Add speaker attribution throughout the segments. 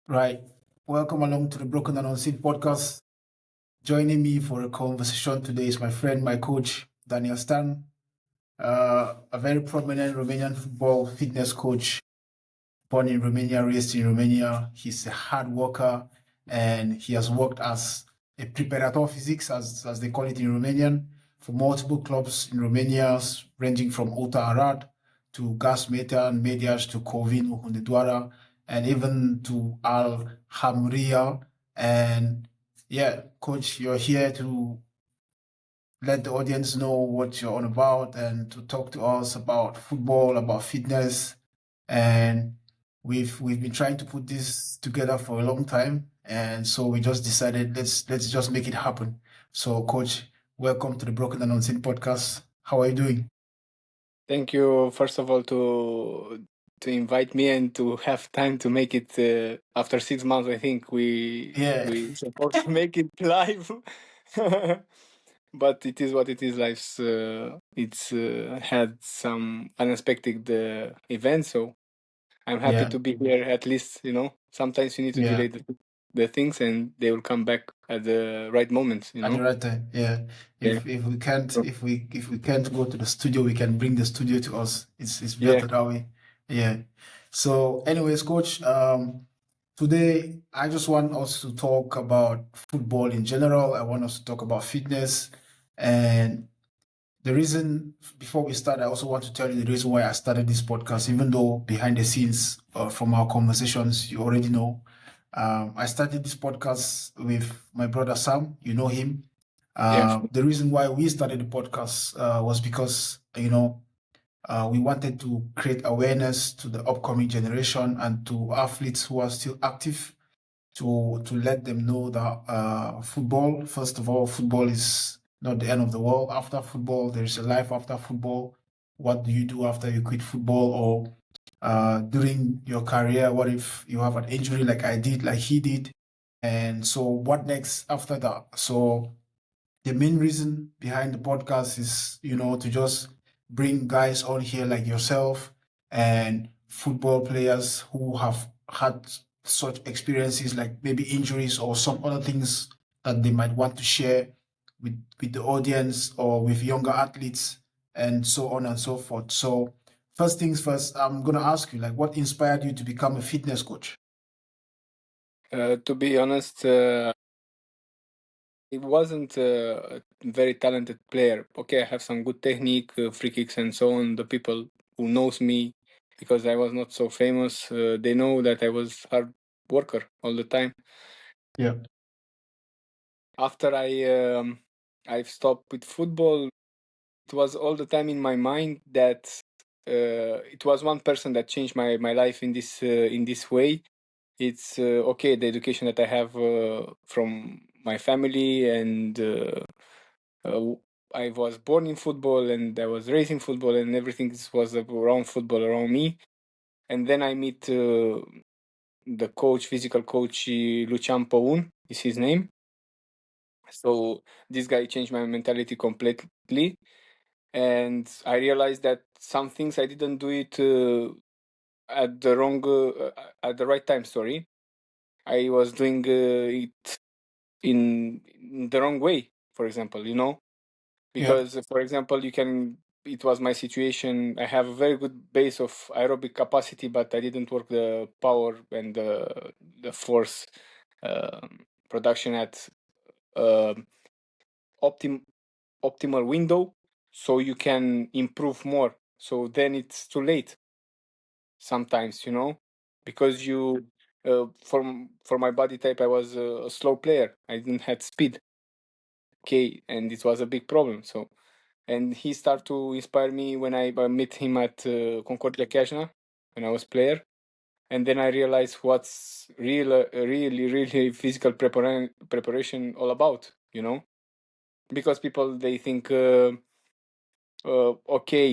Speaker 1: Right. Welcome along to the Broken&Unseen podcast. Joining me for a conversation today is my friend, my coach, Daniel Stan, a very prominent Romanian football fitness coach, born in Romania, raised in Romania. He's a hard worker and he has worked as a preparator physics, as they call it in Romanian, for multiple clubs in Romania, ranging from Ota Arad to Gas Metan, Mediaș to Covin, Hunedoara, and even to Al Hamria. And yeah, coach, you're here to let the audience know what you're on about and to talk to us about football, about fitness. And we've been trying to put this together for a long time. And so we just decided let's just make it happen. So coach, welcome to the Broken and Unseen podcast. How are you doing?
Speaker 2: Thank you, first of all, to invite me and to have time to make it after 6 months. I think we supposed to make it live, but it is what it is. It's had some unexpected events, so I'm happy
Speaker 1: Yeah.
Speaker 2: to be here. At least sometimes you need to
Speaker 1: Yeah.
Speaker 2: delay the things, and they will come back at the right moments.
Speaker 1: At the right time. Yeah.
Speaker 2: Yeah.
Speaker 1: If we can't if we can't go to the studio, we can bring the studio to us. It's
Speaker 2: Yeah.
Speaker 1: better that way. Yeah. So anyways, coach, today I just want us to talk about football in general. I want us to talk about fitness. And the reason, before we start, I also want to tell you the reason why I started this podcast, even though behind the scenes from our conversations, you already know. I started this podcast with my brother Sam. You know him.
Speaker 2: Yeah.
Speaker 1: The reason why we started the podcast was because, we wanted to create awareness to the upcoming generation and to athletes who are still active to let them know that football, first of all, football is not the end of the world. After football, there's a life after football. What do you do after you quit football or during your career? What if you have an injury like I did, like he did? And so, what next after that? So, the main reason behind the podcast is, to just bring guys on here like yourself and football players who have had such experiences like maybe injuries or some other things that they might want to share with the audience or with younger athletes and so on and so forth. So first things first, I'm going to ask you, like, what inspired you to become a fitness coach?
Speaker 2: To be honest, it wasn't a very talented player. Okay, I have some good technique, free kicks, and so on. The people who knows me, because I was not so famous, they know that I was hard worker all the time.
Speaker 1: Yeah.
Speaker 2: After I've stopped with football, it was all the time in my mind that it was one person that changed my life in this way. It's okay, the education that I have from my family, and I was born in football and I was raised in football, and everything was around football around me. And then I meet the coach, physical coach, Lucian Paun is his name. So this guy changed my mentality completely, and I realized that some things I didn't do it at the wrong at the right time. Sorry, I was doing it in the wrong way. For example,
Speaker 1: Yeah.
Speaker 2: because for example, it was my situation. I have a very good base of aerobic capacity, but I didn't work the power and the force production at uh, optim optimal window, so you can improve more. So then it's too late sometimes, because for my body type, I was a slow player. I didn't have speed. Okay, and it was a big problem. So, and he started to inspire me when I met him at Concordia Chiajna when I was player, and then I realized what's really physical preparation all about. Because people, they think okay,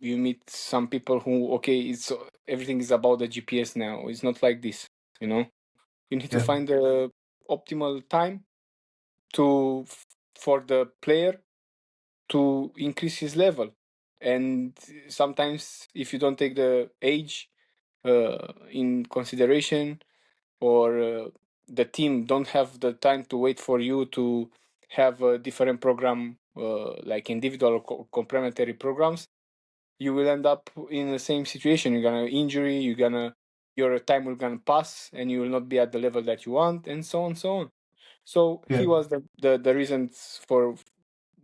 Speaker 2: you meet some people who, okay, it's everything is about the GPS now. It's not like this. You need to
Speaker 1: Yeah.
Speaker 2: find the optimal time to for the player to increase his level. And sometimes if you don't take the age in consideration, or the team don't have the time to wait for you to have a different program, like individual or complementary programs, you will end up in the same situation. You're gonna injury, your time will gonna pass, and you will not be at the level that you want, and so on, so on. So he
Speaker 1: Yeah.
Speaker 2: was the reasons for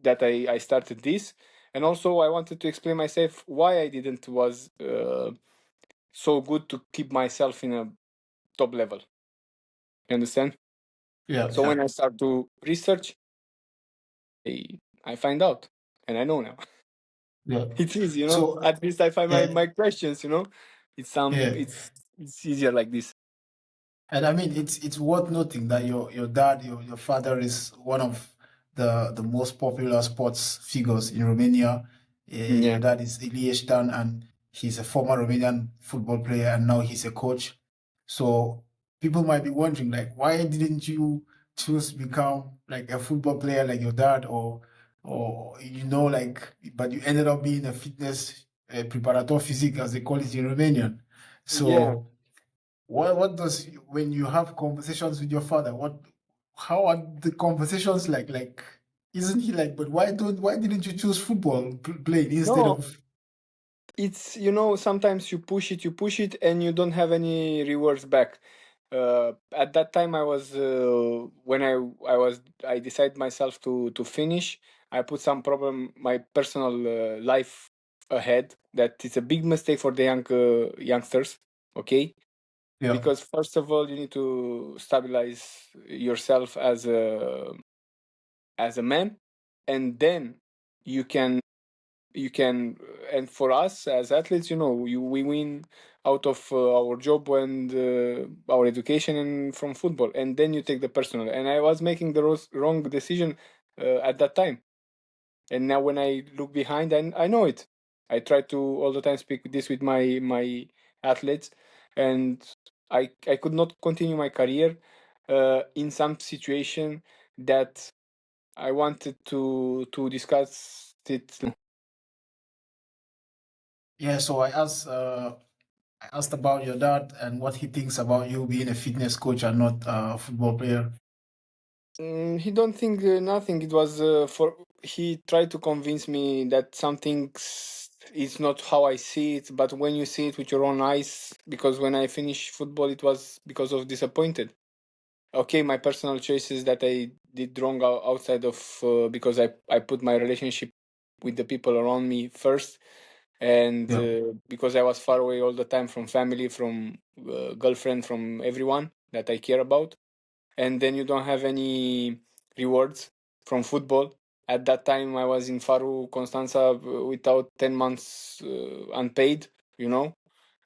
Speaker 2: that I started this, and also I wanted to explain myself why I didn't was so good to keep myself in a top level. You understand?
Speaker 1: Yeah.
Speaker 2: So
Speaker 1: Yeah.
Speaker 2: when I start to research, I find out, and I know now.
Speaker 1: Yeah.
Speaker 2: It's easy, you know.
Speaker 1: So
Speaker 2: At least I find
Speaker 1: yeah.
Speaker 2: my questions, you know.
Speaker 1: Yeah.
Speaker 2: It's easier like this.
Speaker 1: And I mean, it's worth noting that your dad, your father is one of the most popular sports figures in Romania. Your
Speaker 2: Yeah.
Speaker 1: dad is Ilie Dan, and he's a former Romanian football player, and now he's a coach. So people might be wondering, like, why didn't you choose to become like a football player like your dad, or like, but you ended up being a fitness preparator physique, as they call it in Romanian.
Speaker 2: Yeah.
Speaker 1: So. What does when you have conversations with your father, how are the conversations like? Like, isn't he like, but why didn't you choose football playing instead
Speaker 2: No,
Speaker 1: of?
Speaker 2: it's, sometimes you push it, and you don't have any rewards back. At that time, I was when I decided myself to finish. I put some problem my personal life ahead. That is a big mistake for the youngsters. Okay,
Speaker 1: Yeah.
Speaker 2: because first of all, you need to stabilize yourself as a man, and then you can you can and for us as athletes, we win out of our job and our education and from football, and then you take the personal, and I was making the wrong decision at that time. And now when I look behind, I know it. I try to all the time speak this with my athletes, and I could not continue my career in some situation that I wanted to discuss it.
Speaker 1: Yeah. So I asked about your dad and what he thinks about you being a fitness coach and not a football player.
Speaker 2: He don't think nothing. It was for he tried to convince me that some things is not how I see it, but when you see it with your own eyes, because when I finished football, it was because of disappointed. Okay, my personal choices that I did wrong outside of because I put my relationship with the people around me first, and
Speaker 1: Yeah.
Speaker 2: because I was far away all the time from family, from girlfriend, from everyone that I care about, and then you don't have any rewards from football. At that time, I was in Faru Constanța without 10 months unpaid,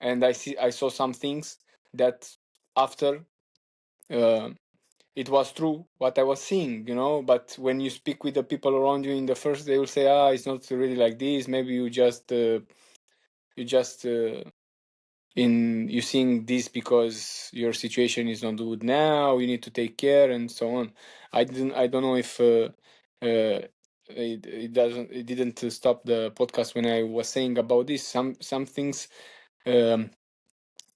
Speaker 2: and I saw some things that after uh, it was true what I was seeing, But when you speak with the people around you in the first, they will say, it's not really like this. Maybe you just you seeing this because your situation is not good now, you need to take care and so on. I don't know if it didn't stop the podcast when I was saying about this. Some things,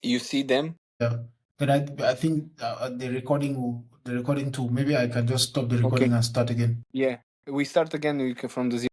Speaker 2: you see them.
Speaker 1: Yeah. But I think the recording too. Maybe I can just stop the
Speaker 2: Okay,
Speaker 1: recording and start again.
Speaker 2: yeah, we start again from the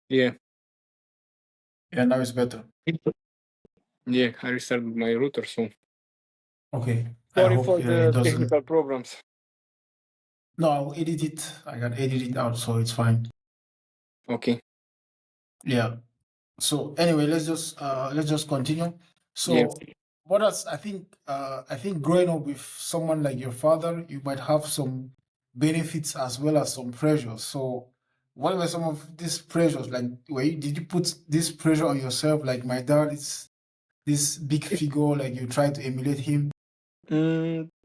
Speaker 2: Yeah.
Speaker 1: Yeah, now it's better.
Speaker 2: Yeah, I restarted my router, so
Speaker 1: Okay. I
Speaker 2: sorry
Speaker 1: hope
Speaker 2: for
Speaker 1: it
Speaker 2: the
Speaker 1: doesn't.
Speaker 2: technical problems.
Speaker 1: No, I'll edit it. I can edit it out, so it's fine.
Speaker 2: Okay.
Speaker 1: Yeah. So anyway, let's just continue.
Speaker 2: Yeah.
Speaker 1: So what else? I think growing up with someone like your father, you might have some benefits as well as some pressures. So what were some of these pressures? Like, did you put this pressure on yourself? Like my dad is this big figure, like you try to emulate him.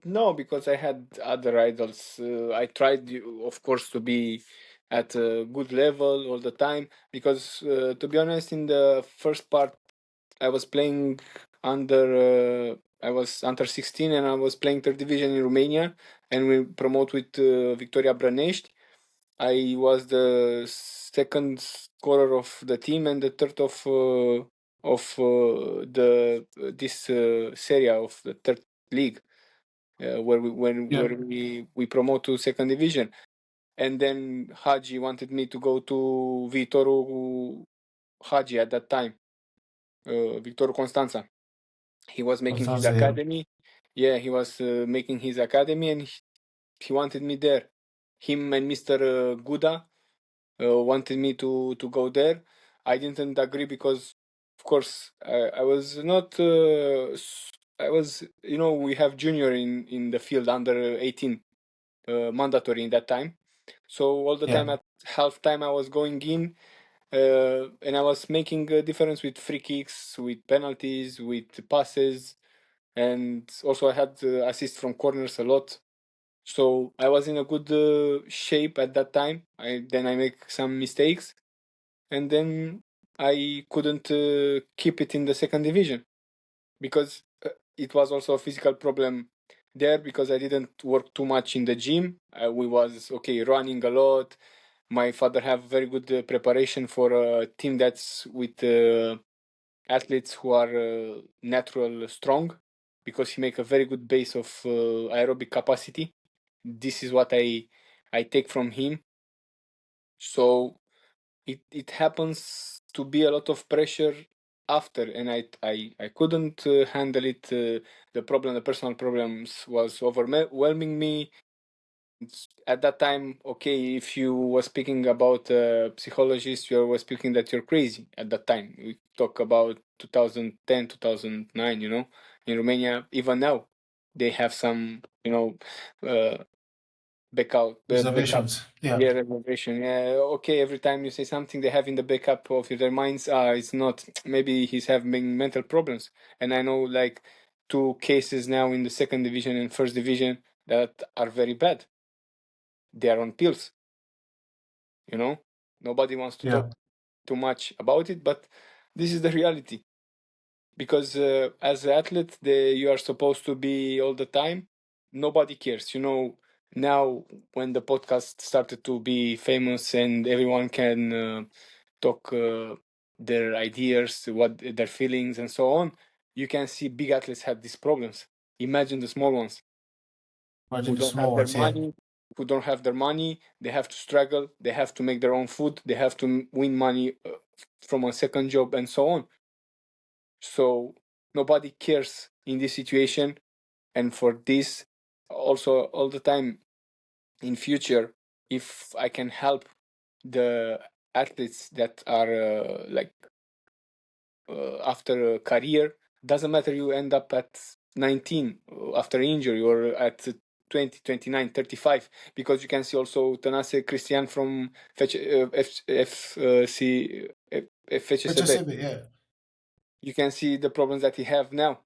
Speaker 2: No, because I had other idols. I tried, of course, to be at a good level all the time. Because, to be honest, in the first part, I was playing I was under 16 and I was playing third division in Romania, and we promote with Victoria Brănești. I was the second scorer of the team and the third of the this serie of the third league,
Speaker 1: Yeah,
Speaker 2: where we promote to second division. And then Hagi wanted me to go to Viitorul Hagi at that time, Viitorul Constanța. He was making his
Speaker 1: Constanza, yeah.
Speaker 2: academy. Yeah, he was making his academy, and he wanted me there. Him and Mr. Guda wanted me to go there. I didn't agree because, of course, I was not. I was, we have junior in the field under 18, mandatory in that time. So all the time
Speaker 1: Yeah,
Speaker 2: at half time I was going in, and I was making a difference with free kicks, with penalties, with passes, and also I had assists from corners a lot. So I was in a good shape at that time. Then I make some mistakes, and then I couldn't keep it in the second division because it was also a physical problem there because I didn't work too much in the gym. We was okay running a lot. My father have very good preparation for a team that's with athletes who are natural strong because he make a very good base of aerobic capacity. This is what I take from him. So it happens to be a lot of pressure after, and I couldn't handle it. The personal problems was overwhelming me. At that time, okay, if you were speaking about psychologists, you were speaking that you're crazy. At that time, we talk about 2010, 2009. In Romania, even now, they have some, uh, backup.
Speaker 1: reservations. Yeah,
Speaker 2: Yeah, reservation. Yeah, okay. Every time you say something, they have in the backup of their minds. It's not. Maybe he's having mental problems. And I know like two cases now in the second division and first division that are very bad. They are on pills. Nobody wants to
Speaker 1: yeah.
Speaker 2: talk too much about it, but this is the reality. Because as an athlete, you are supposed to be all the time. Nobody cares. Now when the podcast started to be famous and everyone can talk their ideas, what their feelings, and so on, you can see big athletes have these problems. Imagine the small ones
Speaker 1: Imagine
Speaker 2: who
Speaker 1: the
Speaker 2: don't have
Speaker 1: small
Speaker 2: their
Speaker 1: ones. Yeah,
Speaker 2: money, they have to struggle, they have to make their own food, they have to win money from a second job, and so on. So nobody cares in this situation, and for this, also all the time in future, if I can help the athletes that are after a career, doesn't matter you end up at 19 after injury or at 20, 29, 35, because you can see also Tănase Cristian from FCSB.
Speaker 1: HSAB, yeah,
Speaker 2: You can see the problems that he have now.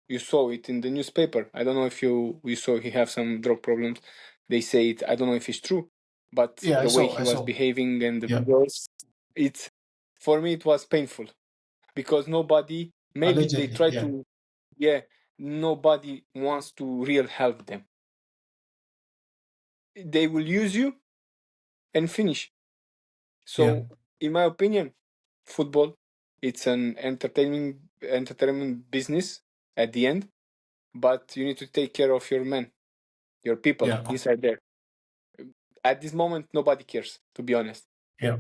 Speaker 2: You saw it in the newspaper. I don't know if you saw he have some drug problems. They say it. I don't know if it's true, but
Speaker 1: yeah. I
Speaker 2: the way
Speaker 1: saw, I
Speaker 2: he was
Speaker 1: saw.
Speaker 2: behaving and the
Speaker 1: Yeah,
Speaker 2: videos, it's for me it was painful because nobody. Maybe they
Speaker 1: allegedly,
Speaker 2: try
Speaker 1: yeah,
Speaker 2: to. Yeah, nobody wants to real help them. They will use you and finish.
Speaker 1: yeah.
Speaker 2: So, in my opinion, football it's an entertainment business at the end, but you need to take care of your men, your people
Speaker 1: Yeah,
Speaker 2: inside there. At this moment, nobody cares, to be honest.
Speaker 1: yeah.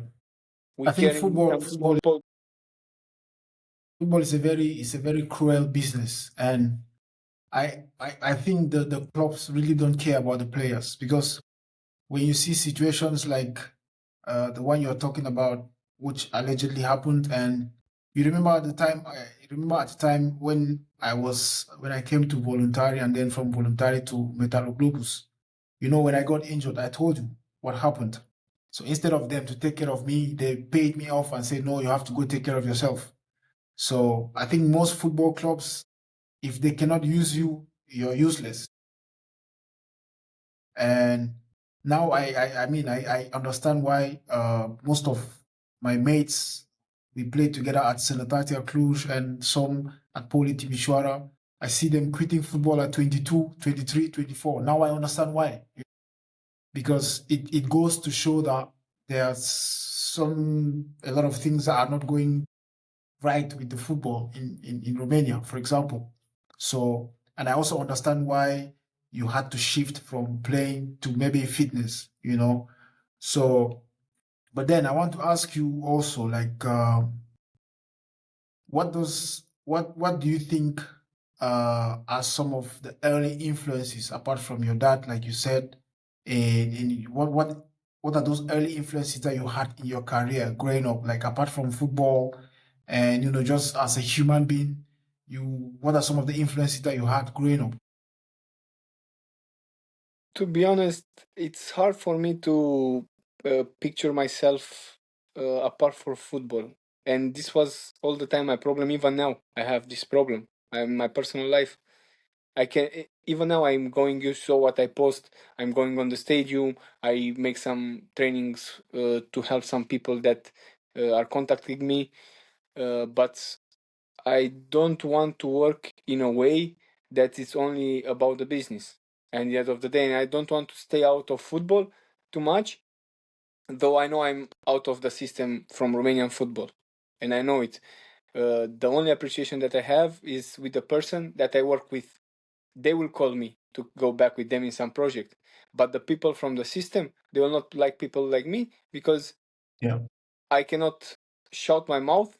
Speaker 2: We
Speaker 1: I think
Speaker 2: carry some small
Speaker 1: football is a very cruel business, and I think the clubs really don't care about the players, because when you see situations like the one you're talking about, which allegedly happened, and you remember at the time, when I came to voluntary, and then from voluntary to Metaloglobus, when I got injured, I told you what happened. So instead of them to take care of me, they paid me off and said, no, you have to go take care of yourself. So I think most football clubs, if they cannot use you, you're useless. And now I understand why most of my mates, we played together at Sănătatea Cluj and some at Poli Timișoara. I see them quitting football at 22, 23, 24. Now I understand why. Because it goes to show that there's a lot of things that are not going right with the football in Romania, for example. So, and I also understand why you had to shift from playing to maybe fitness. So, but then I want to ask you also, like, what do you think are some of the early influences apart from your dad, like you said, in what are those early influences that you had in your career growing up, like apart from football, and just as a human being, what are some of the influences that you had growing up?
Speaker 2: To be honest, it's hard for me to picture myself apart from football. And this was all the time my problem. Even now, I have this problem. My personal life. I can even now. I'm going. You saw what I post. I'm going on the stadium. I make some trainings to help some people that are contacting me. But I don't want to work in a way that it's only about the business. And at the end of the day, and I don't want to stay out of football too much, though I know I'm out of the system from Romanian football. And I know it. The only appreciation that I have is with the person that I work with. They will call me to go back with them in some project. But the people from the system, they will not like people like me because
Speaker 1: Yeah,
Speaker 2: I cannot shout my mouth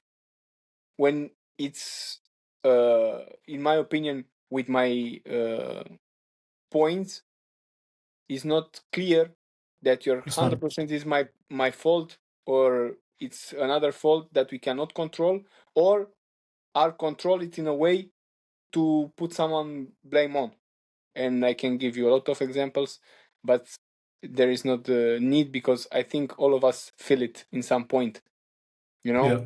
Speaker 2: when it's in my opinion with my points is not clear that your
Speaker 1: it's not.
Speaker 2: 100% is my fault, or it's another fault that we cannot control, or are control it in a way to put someone blame on. And I can give you a lot of examples, but there is not the need, because I think all of us feel it in some point, you know
Speaker 1: Yeah,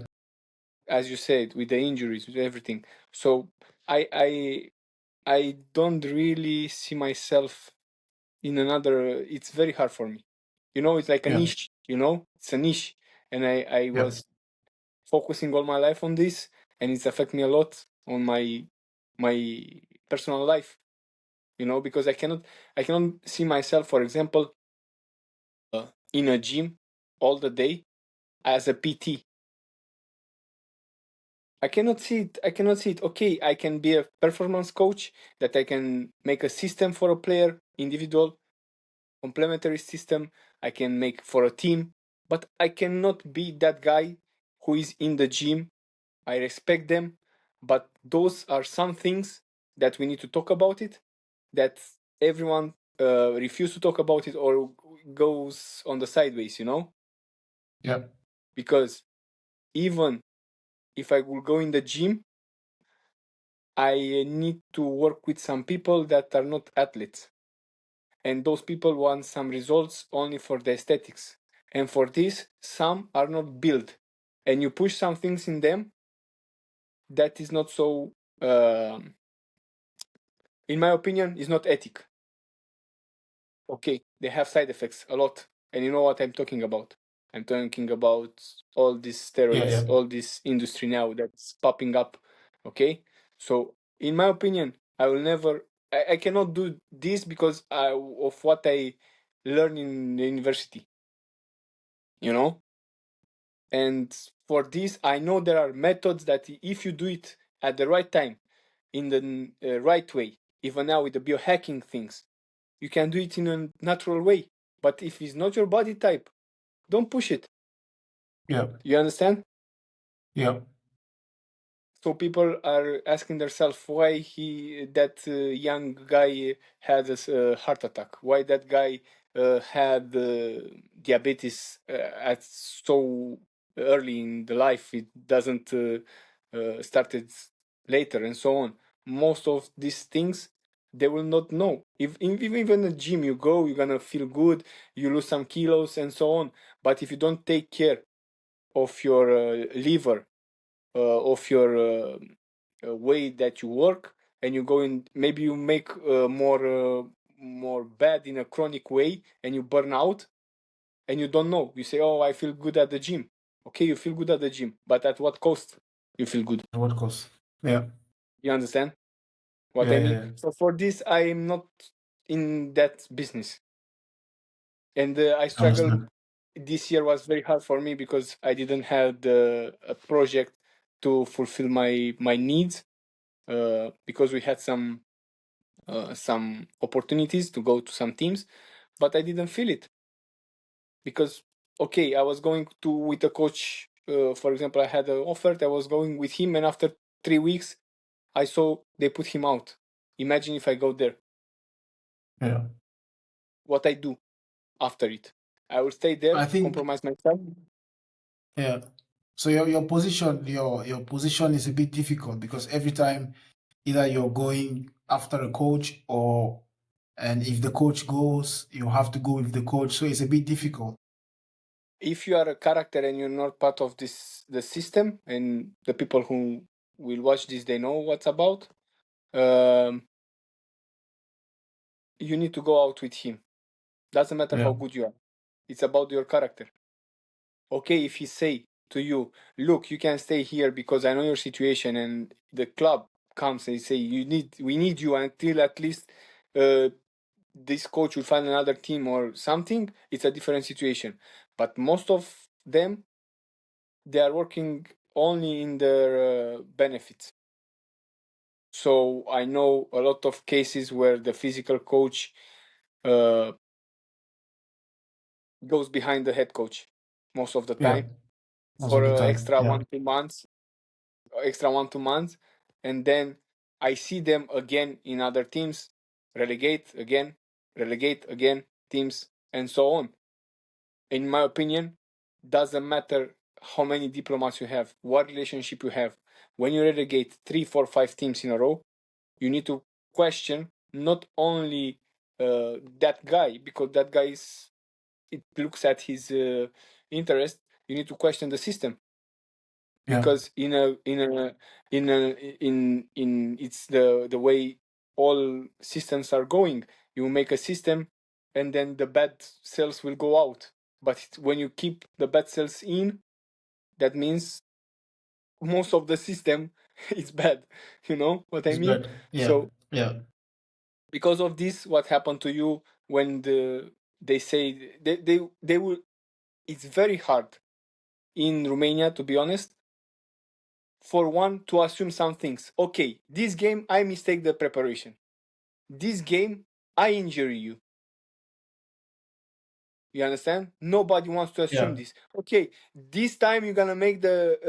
Speaker 2: as you said, with the injuries, with everything. So I don't really see myself in another. It's very hard for me. It's like a
Speaker 1: yeah,
Speaker 2: niche. It's a niche, and I
Speaker 1: yeah,
Speaker 2: was focusing all my life on this, and it's affected me a lot on my personal life. Because I cannot see myself, for example, in a gym all the day as a PT. I cannot see it. I cannot see it. Okay, I can be a performance coach, that I can make a system for a player, individual, complementary system. I can make for a team, but I cannot be that guy who is in the gym. I respect them, but those are some things that we need to talk about it, that everyone refuse to talk about it, or goes on the sideways,
Speaker 1: yeah,
Speaker 2: because even if I will go in the gym, I need to work with some people that are not athletes. And those people want some results only for the aesthetics. And for this, some are not built. And you push some things in them that is not so, in my opinion, is not ethic. Okay, they have side effects a lot. And you know what I'm talking about. I'm talking about all these
Speaker 1: yeah,
Speaker 2: steroids,
Speaker 1: yeah,
Speaker 2: all this industry now that's popping up. Okay, so in my opinion, I will never, I cannot do this because of what I learned in the university, you know. And for this, I know there are methods that if you do it at the right time, in the right way, even now with the biohacking things, you can do it in a natural way. But if it's not your body type, don't push it.
Speaker 1: Yeah.
Speaker 2: You understand?
Speaker 1: Yeah.
Speaker 2: So people are asking themselves why that young guy had a heart attack, why that guy had diabetes at so early in the life. It doesn't started later, and so on. Most of these things they will not know. If even a gym you go, you're gonna feel good, you lose some kilos and so on. But if you don't take care of your liver, of your way that you work, and you go in, maybe you make more bad in a chronic way, and you burn out, and you don't know. You say, "Oh, I feel good at the gym." Okay, you feel good at the gym, but at what cost? You feel good.
Speaker 1: What course? Yeah.
Speaker 2: You understand what
Speaker 1: Yeah.
Speaker 2: I
Speaker 1: Yeah.
Speaker 2: mean?
Speaker 1: Yeah.
Speaker 2: So for this, I am not in that business, and I
Speaker 1: I
Speaker 2: struggle.
Speaker 1: understand.
Speaker 2: This year was very hard for me because I didn't have a project to fulfill my needs, because we had some opportunities to go to some teams, but I didn't feel it because okay, I was going to with a coach. For example, I had an offer. I was going with him, and after 3 weeks, I saw they put him out. Imagine if I go there,
Speaker 1: Yeah.
Speaker 2: what I do after it. I will stay there,
Speaker 1: I think,
Speaker 2: compromise myself.
Speaker 1: yeah. So your position is a bit difficult because every time either you're going after a coach or and if the coach goes, you have to go with the coach. So it's a bit difficult.
Speaker 2: If you are a character and you're not part of the system, and the people who will watch this, they know what's about. Um, you need to go out with him. Doesn't matter
Speaker 1: Yeah.
Speaker 2: how good you are. It's about your character. Okay, if he say to you, look, you can stay here because I know your situation, and the club comes and say we need you until at least this coach will find another team or something, it's a different situation. But most of them, they are working only in their benefits. So I know a lot of cases where the physical coach uh, goes behind the head coach most of the
Speaker 1: Yeah.
Speaker 2: time
Speaker 1: Most of
Speaker 2: for
Speaker 1: the time.
Speaker 2: extra
Speaker 1: Yeah.
Speaker 2: 1 2 months, extra 1 2 months, and then I see them again in other teams, relegate again teams, and so on. In my opinion, doesn't matter how many diplomas you have, what relationship you have. When you relegate 3 4 5 teams in a row, you need to question not only that guy, because that guy is, it looks at his interest. You need to question the system,
Speaker 1: Yeah.
Speaker 2: because in it's the way all systems are going. You make a system, and then the bad cells will go out. But when you keep the bad cells in, that means most of the system is bad. You know what I
Speaker 1: It's
Speaker 2: mean?
Speaker 1: bad. Yeah.
Speaker 2: So
Speaker 1: Yeah.
Speaker 2: because of this, what happened to you when they say they will? It's very hard in Romania, to be honest, for one to assume some things. Okay, this game I mistake the preparation. This game I injure you. You understand? Nobody wants to assume
Speaker 1: Yeah.
Speaker 2: this. Okay, this time you're gonna make the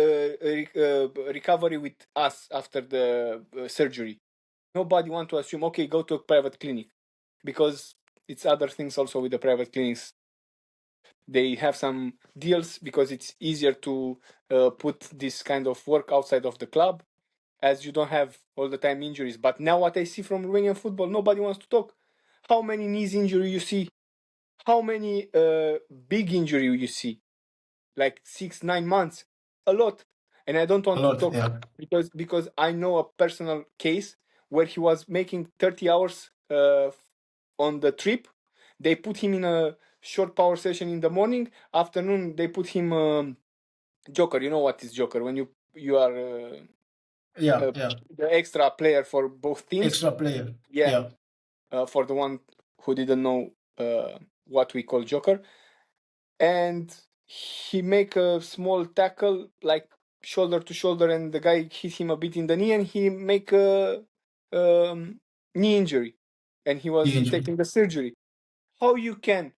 Speaker 2: recovery with us after the surgery. Nobody want to assume. Okay, go to a private clinic, because it's other things also with the private clinics. They have some deals because it's easier to put this kind of work outside of the club, as you don't have all the time injuries. But now what I see from Romanian football, nobody wants to talk. How many knees injury you see? How many big injury you see? Like 6 9 months, a lot. And I don't
Speaker 1: A
Speaker 2: want to
Speaker 1: lot.
Speaker 2: talk
Speaker 1: Yeah.
Speaker 2: because I know a personal case where he was making 30 hours on the trip. They put him in a short power session in the morning. Afternoon they put him joker. You know what is joker? When you are
Speaker 1: Yeah.
Speaker 2: uh,
Speaker 1: Yeah.
Speaker 2: the extra player for both teams.
Speaker 1: Extra player.
Speaker 2: Yeah,
Speaker 1: Yeah.
Speaker 2: for the one who didn't know what we call joker. And he make a small tackle, like shoulder to shoulder, and the guy hit him a bit in the knee, and he make a knee injury, and he
Speaker 1: The
Speaker 2: was
Speaker 1: injury.
Speaker 2: taking the surgery. How you can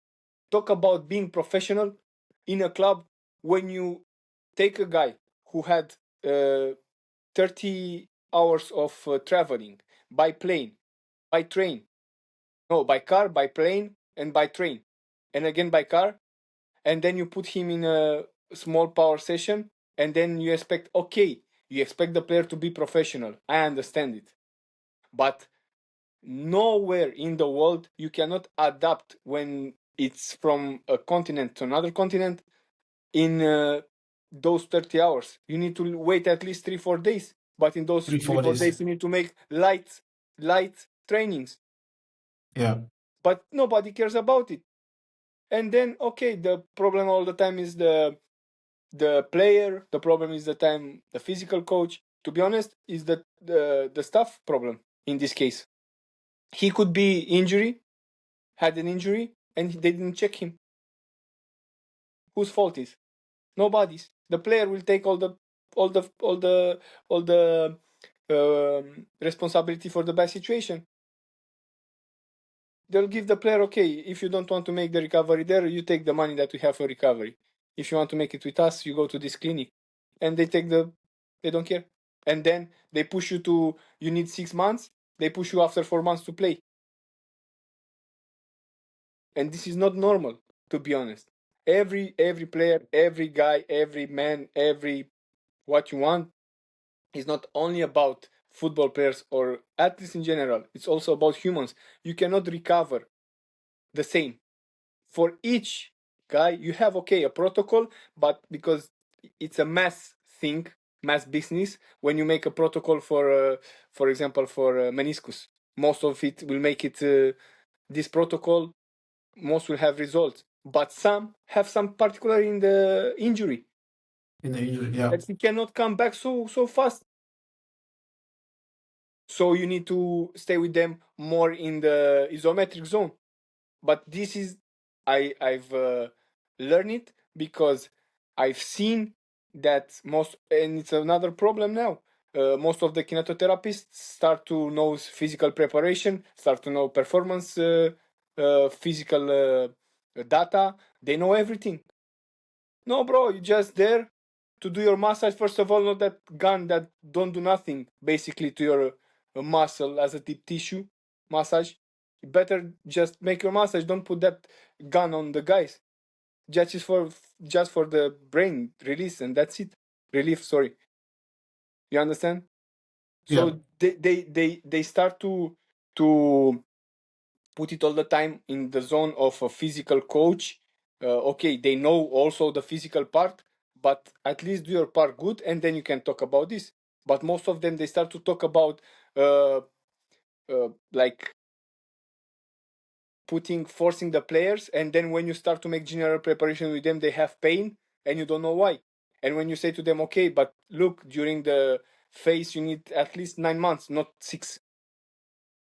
Speaker 2: talk about being professional in a club when you take a guy who had 30 hours of traveling by plane, by train, no, by car, by plane, and by train, and again by car, and then you put him in a small power session, and then you expect the player to be professional. I understand it, but nowhere in the world you cannot adapt when it's from a continent to another continent in those 30 hours. You need to wait at least 3-4 days, but in those
Speaker 1: Three,
Speaker 2: 3
Speaker 1: four
Speaker 2: 4
Speaker 1: days.
Speaker 2: days you need to make light trainings,
Speaker 1: Yeah.
Speaker 2: but nobody cares about it. And then the problem all the time is the player. The problem is the physical coach, to be honest, is the staff problem in this case. He could be had an injury, and they didn't check him. Whose fault is? Nobody's. The player will take all the responsibility for the bad situation. They'll give the player, if you don't want to make the recovery there, you take the money that we have for recovery. If you want to make it with us, you go to this clinic. And they don't care. And then they push you need 6 months, they push you after 4 months to play. And this is not normal, to be honest. Every player, every guy, every man, every what you want is not only about football players or athletes in general. It's also about humans. You cannot recover the same. For each guy, you have a protocol, but because it's a mass thing, mass business, when you make a protocol for example, for meniscus, most of it will make it this protocol. Most will have results, but some have some particular in the injury
Speaker 1: Yeah.
Speaker 2: that he cannot come back so fast. So you need to stay with them more in the isometric zone. But this is I've learned it because I've seen that and it's another problem now. Most of the kinetotherapists start to know physical preparation, start to know performance, physical data. They know everything. No, bro, you're just there to do your massage. First of all, not that gun that don't do nothing basically to your muscle as a deep tissue massage. You better just make your massage. Don't put that gun on the guys. Just for the brain release, and that's it. Relief, sorry. You understand?
Speaker 1: Yeah.
Speaker 2: So they start to put it all the time in the zone of a physical coach. They know also the physical part, but at least do your part good, and then you can talk about this. But most of them, they start to talk about like forcing the players, and then when you start to make general preparation with them, they have pain, and you don't know why. And when you say to them, but look, during the phase, you need at least 9 months, not 6,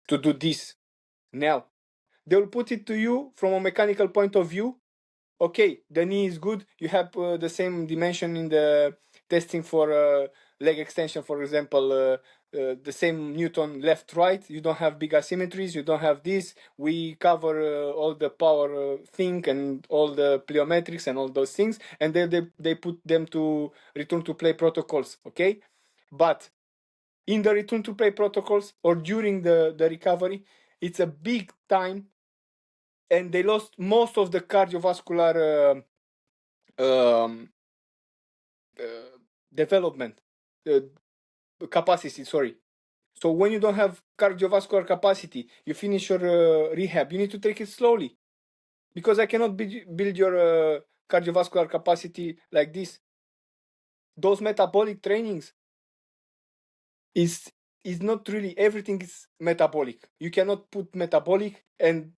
Speaker 2: to do this. Now, they will put it to you from a mechanical point of view. The knee is good. You have the same dimension in the testing for leg extension, for example, the same Newton left, right. You don't have big asymmetries. You don't have this. We cover all the power thing and all the plyometrics and all those things. And then they put them to return to play protocols. But in the return to play protocols or during the recovery, it's a big time, and they lost most of the cardiovascular um, development capacity. Sorry. So when you don't have cardiovascular capacity, you finish your rehab. You need to take it slowly, because I cannot build your cardiovascular capacity like this. Those metabolic trainings is not really everything is metabolic. You cannot put metabolic and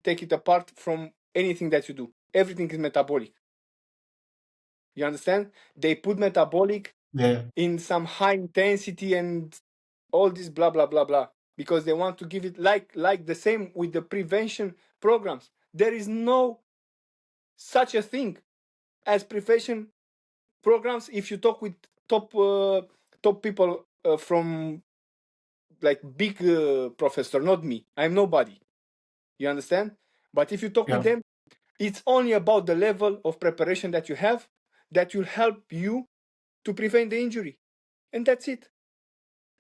Speaker 2: take it apart from anything that you do. Everything is metabolic. You understand? They put metabolic
Speaker 1: Yeah.
Speaker 2: in some high intensity and all this blah blah blah blah, because they want to give it like the same with the prevention programs. There is no such a thing as prevention programs. If you talk with top people from like big professor, not me, I'm nobody. You understand? But if you talk with
Speaker 1: Yeah.
Speaker 2: them, it's only about the level of preparation that you have, that will help you to prevent the injury. And that's it.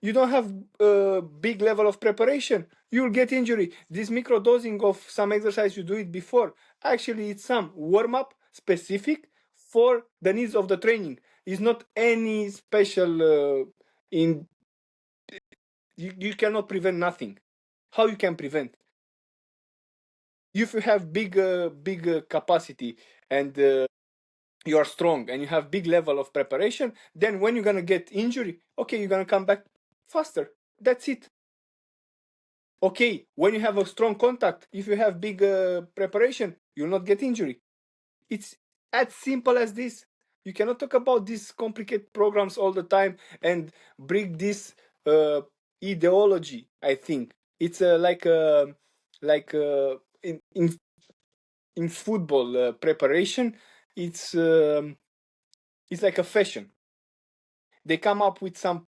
Speaker 2: You don't have a big level of preparation, you'll get injury. This micro dosing of some exercise, you do it before. Actually, it's some warm-up specific for the needs of the training. It's not any special you cannot prevent nothing. How you can prevent? If you have big capacity and you are strong and you have big level of preparation, then when you're gonna get injury, okay, you're gonna come back faster. That's it. Okay, when you have a strong contact, if you have big preparation, you'll not get injury. It's as simple as this. You cannot talk about these complicated programs all the time and bring this ideology. I think it's in football preparation. It's like a fashion. They come up with some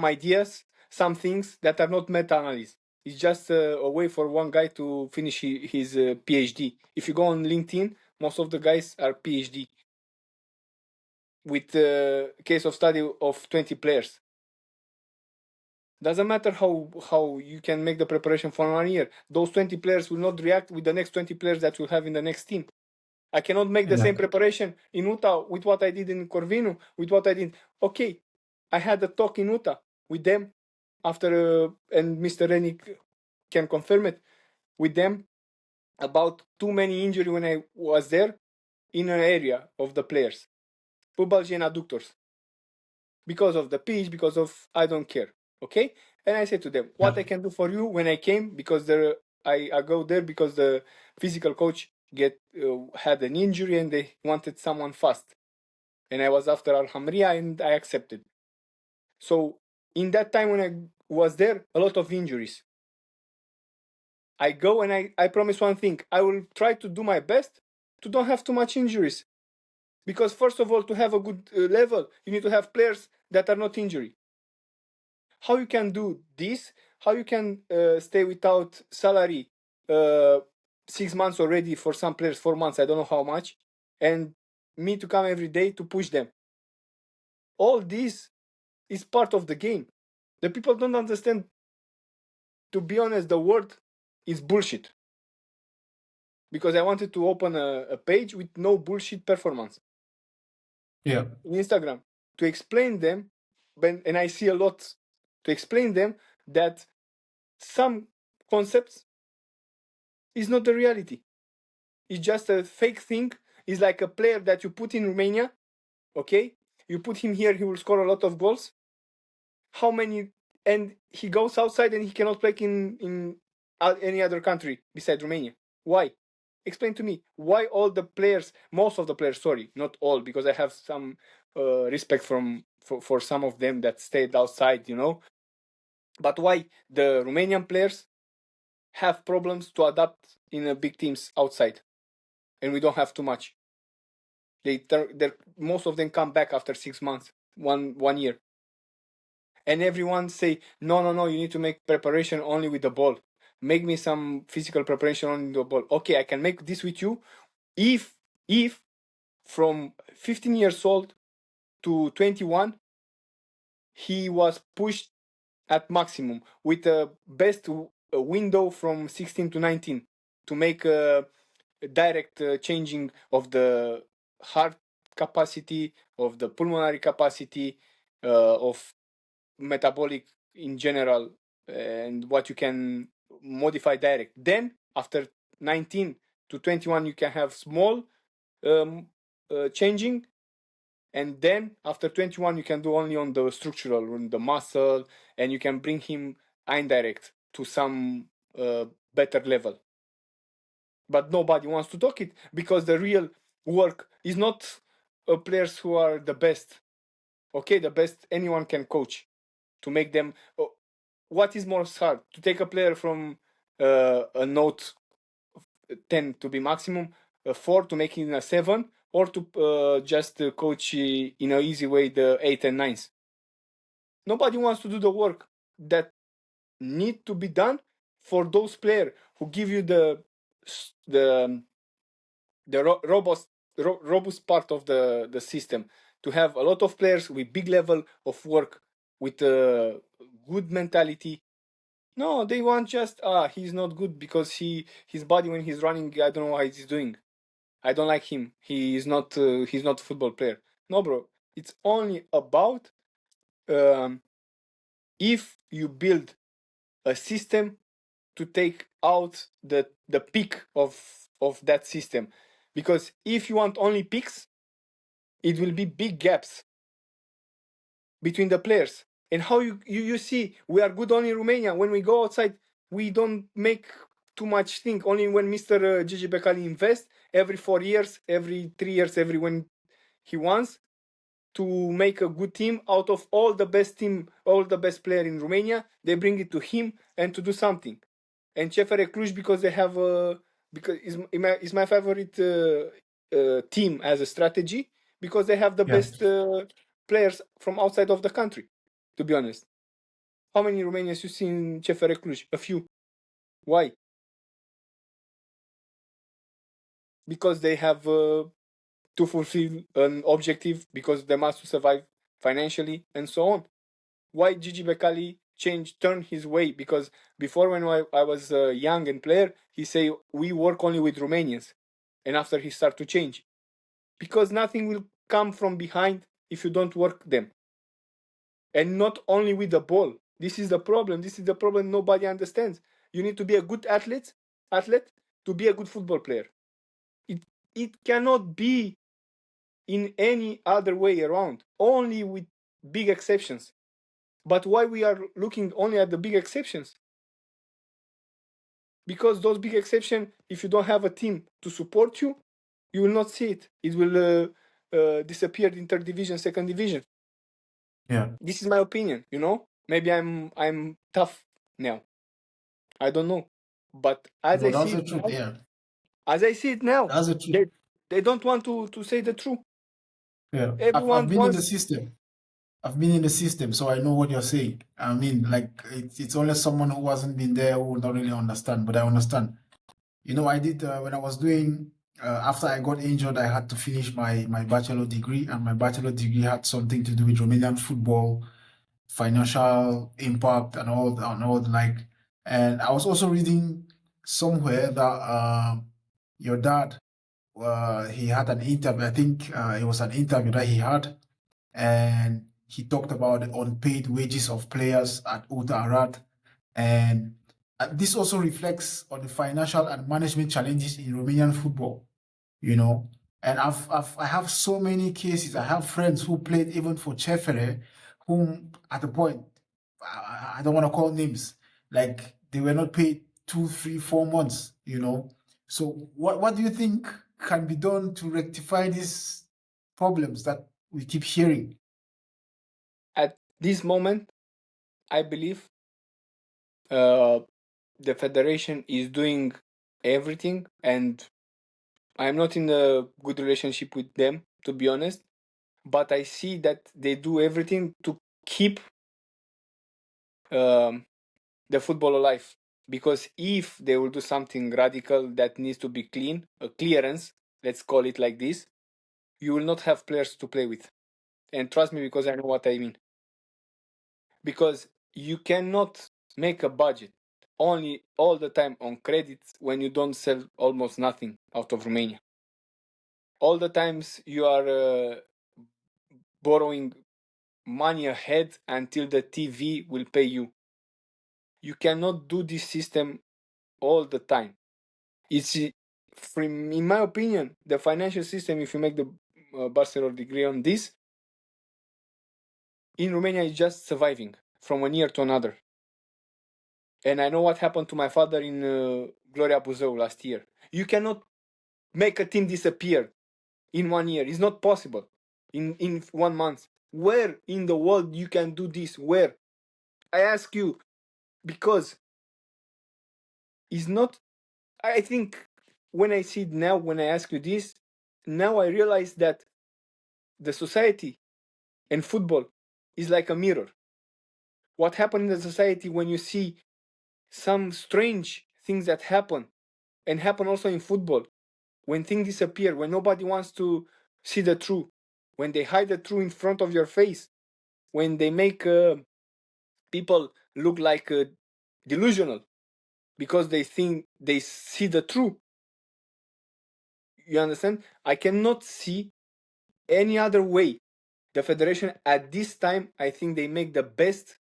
Speaker 2: ideas, some things that are not meta-analysis. It's just a way for one guy to finish his PhD. If you go on LinkedIn, most of the guys are PhD with a case of study of 20 players. Doesn't matter how you can make the preparation for 1 year. Those 20 players will not react with the next 20 players that you'll have in the next team. I cannot make the same preparation in Utah with what I did in Corvino, with what I did. Okay, I had a talk in Utah with them after, and Mr. Renick can confirm it, with them about too many injury when I was there in an area of the players, pubalgia and adductors, because of the pitch, because of I don't care. Okay, and I said to them, what I can do for you when I came, because I go there because the physical coach had an injury and they wanted someone fast, and I was after Alhamria and I accepted. So in that time when I was there, a lot of injuries. I go and I promise one thing, I will try to do my best to don't have too much injuries, because first of all, to have a good level, you need to have players that are not injured. How you can do this? How you can stay without salary 6 months already, for some players 4 months, I don't know how much, and me to come every day to push them. All this is part of the game. The people don't understand. To be honest, the word is bullshit, because I wanted to open a page with no bullshit performance.
Speaker 1: Yeah.
Speaker 2: In Instagram, to explain them, and I see a lot, to explain them that some concepts is not the reality. It's just a fake thing. It's like a player that you put in Romania, okay? You put him here, he will score a lot of goals. How many? And he goes outside and he cannot play in any other country besides Romania. Why? Explain to me why all the players, most of the players, sorry, not all, because I have some respect for some of them that stayed outside, you know. But why the Romanian players have problems to adapt in a big teams outside, and we don't have too much? Most of them come back after 6 months, one year, and everyone say no, you need to make preparation only with the ball. Make me some physical preparation on the ball. Okay, I can make this with you if from 15 years old to 21 he was pushed at maximum with a best window from 16 to 19 to make a direct changing of the heart capacity, of the pulmonary capacity, of metabolic in general, and what you can modify direct. Then after 19 to 21 you can have small changing, and then after 21 you can do only on the structural, on the muscle, and you can bring him indirect to some better level. But nobody wants to talk it, because the real work is not players who are the best. Okay, the best anyone can coach to make them. What is more hard, to take a player from a note 10 to be maximum, a 4 to make it in a 7, or to just coach in an easy way the 8 and 9s? Nobody wants to do the work that need to be done for those players who give you the robust robust part of the system, to have a lot of players with big level of work, with a good mentality. No, they want just he's not good because his body when he's running, I don't know how he's doing. I don't like him. He's not a football player. No, bro. It's only about um, if you build a system to take out the peak of that system, because if you want only peaks, it will be big gaps between the players. And how you see we are good only in Romania. When we go outside, we don't make too much thing. Only when Mr. Gigi Becali invests every 4 years, every 3 years, every when he wants to make a good team out of all the best team, all the best player in Romania. They bring it to him and to do something. And CFR Cluj, because they have because is my favorite team as a strategy, because they have the
Speaker 1: Yeah.
Speaker 2: best players from outside of the country. To be honest, how many Romanians you see in CFR Cluj? A few. Why? Because they have to fulfill an objective, because they must survive financially and so on. Why Gigi Becali turned his way? Because before, when I was young and player, he say we work only with Romanians, and after he start to change, because nothing will come from behind if you don't work them, and not only with the ball. This is the problem. This is the problem nobody understands. You need to be a good athlete to be a good football player. It cannot be in any other way around, only with big exceptions. But why we are looking only at the big exceptions? Because those big exceptions, if you don't have a team to support you, you will not see it. It will disappear in third division, second division.
Speaker 1: Yeah.
Speaker 2: This is my opinion. Maybe I'm tough now. I don't know, but as
Speaker 1: No,
Speaker 2: I
Speaker 1: that's
Speaker 2: see
Speaker 1: the
Speaker 2: it
Speaker 1: truth.
Speaker 2: now,
Speaker 1: Yeah. That's the truth.
Speaker 2: they don't want to say the truth.
Speaker 1: Yeah. I've
Speaker 2: Everyone
Speaker 1: been in the
Speaker 2: wants.
Speaker 1: system. I've been in the system, so I know what you're saying. I mean, like it's only someone who hasn't been there who will not really understand, but I understand. I did when I was doing after I got injured, I had to finish my bachelor degree, and my bachelor degree had something to do with Romanian football, financial impact, and all the like. And I was also reading somewhere that your dad, he had an interview. I think it was an interview that he had, and he talked about the unpaid wages of players at Uta Arad, and this also reflects on the financial and management challenges in Romanian football, you know. And I have so many cases. I have friends who played even for Chefere, whom at the point, I don't want to call names, like they were not paid 2, 3, 4 months, you know. So what do you think can be done to rectify these problems that we keep hearing?
Speaker 2: At this moment, I believe uh, the federation is doing everything, and I'm not in a good relationship with them, to be honest. But I see that they do everything to keep um, the football alive. Because if they will do something radical that needs to be clean, a clearance, let's call it like this, you will not have players to play with. And trust me, because I know what I mean. Because you cannot make a budget only all the time on credits when you don't sell almost nothing out of Romania. All the times you are borrowing money ahead until the TV will pay you. You cannot do this system all the time. It's, in my opinion, the financial system, if you make the bachelor degree on this, in Romania is just surviving from one year to another. And I know what happened to my father in Gloria Buzău last year. You cannot make a team disappear in 1 year. It's not possible. In 1 month. Where in the world you can do this? Where? I ask you, because it's not. I think when I see it now, when I ask you this, now I realize that the society and football is like a mirror. What happened in the society when you see some strange things that happen, and happen also in football, when things disappear, when nobody wants to see the truth, when they hide the truth in front of your face, when they make people look like delusional because they think they see the truth. You understand? I cannot see any other way. The federation at this time, I think they make the best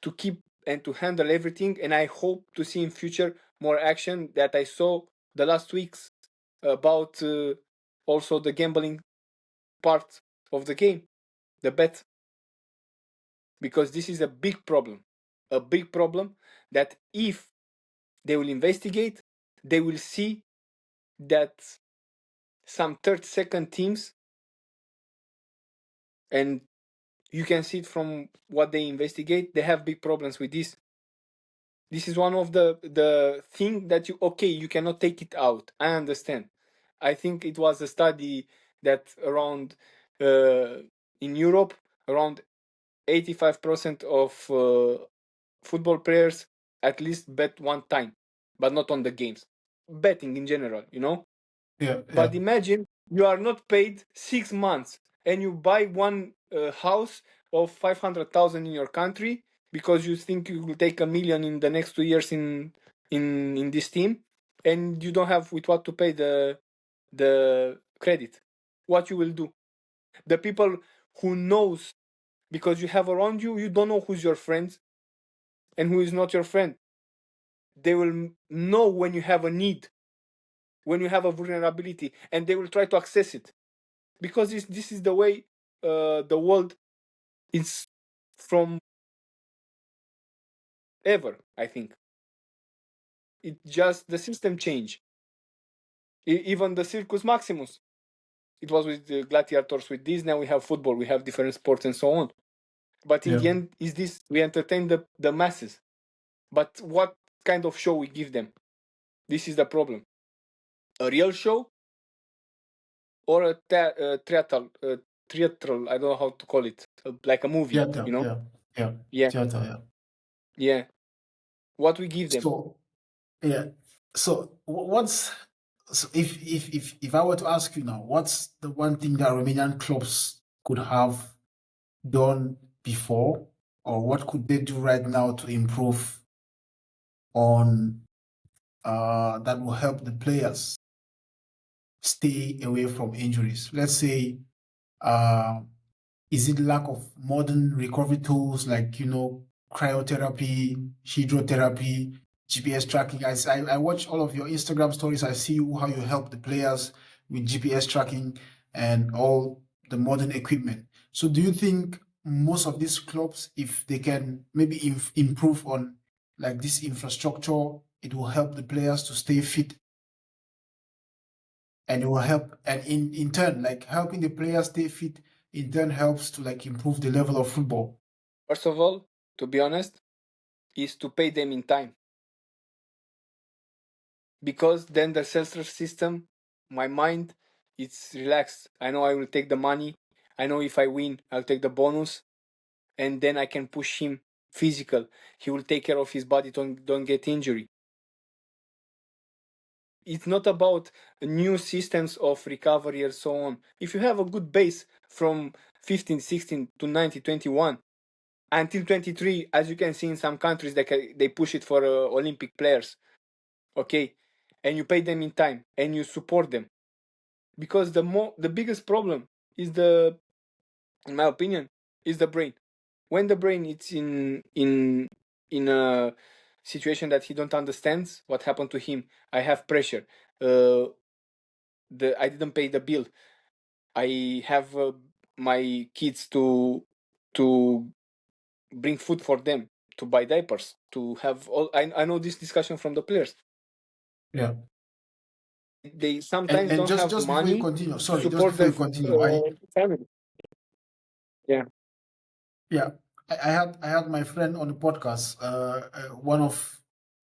Speaker 2: to keep and to handle everything, and I hope to see in future more action that I saw the last weeks about also the gambling part of the game, the bet, because this is a big problem that if they will investigate, they will see that some third second teams, and you can see it from what they investigate, they have big problems with this. This is one of the thing that you cannot take it out. I understand. I think it was a study that around in Europe, around 85% of football players at least bet one time, but not on the games. Betting in general,
Speaker 1: Yeah, yeah,
Speaker 2: But imagine you are not paid 6 months and you buy one house of 500,000 in your country because you think you will take 1 million in the next 2 years in this team, and you don't have with what to pay the credit. What you will do? The people who knows, because you have around you, you don't know who's your friend and who is not your friend. They will know when you have a need, when you have a vulnerability, and they will try to access it, because this is the way the world is from ever. I think it just the system change. Even the Circus Maximus, it was with the gladiators. With this, now we have football, we have different sports and so on. But in
Speaker 1: yeah.
Speaker 2: the end, is this we entertain the masses? But what kind of show we give them? This is the problem. A real show or a theatrical, I don't know how to call it, like a movie,
Speaker 1: Theater, yeah, yeah,
Speaker 2: Yeah,
Speaker 1: theater, yeah.
Speaker 2: yeah. What we give them?
Speaker 1: So, yeah. So, what's so if I were to ask you now, what's the one thing that Romanian clubs could have done before, or what could they do right now to improve on that will help the players stay away from injuries? Let's say, uh, is it lack of modern recovery tools like, cryotherapy, hydrotherapy, GPS tracking? I watch all of your Instagram stories. I see how you help the players with GPS tracking and all the modern equipment. So do you think most of these clubs, if they can maybe improve on like this infrastructure, it will help the players to stay fit, and it will help, and in turn, like helping the players stay fit in turn helps to like improve the level of football?
Speaker 2: First of all, to be honest, is to pay them in time, because then the sensor system, my mind, it's relaxed. I know I will take the money. I know if I win, I'll take the bonus, and then I can push him physical. He will take care of his body, don't get injury. It's not about new systems of recovery and so on. If you have a good base from 15, 16 to 90, 21, until 23, as you can see in some countries, they push it for Olympic players, okay? And you pay them in time and you support them. Because the biggest problem is in my opinion, is the brain. When the brain is in a situation that he don't understands what happened to him, I have pressure. I didn't pay the bill. I have my kids to bring food for them, to buy diapers, to have all. I know this discussion from the players.
Speaker 1: Yeah.
Speaker 2: They
Speaker 1: And
Speaker 2: sometimes
Speaker 1: and
Speaker 2: don't
Speaker 1: just
Speaker 2: have
Speaker 1: just before you
Speaker 2: money
Speaker 1: continue,
Speaker 2: to
Speaker 1: sorry, just
Speaker 2: support
Speaker 1: before
Speaker 2: their
Speaker 1: you continue, I
Speaker 2: family. Yeah.
Speaker 1: yeah, I had my friend on the podcast, one of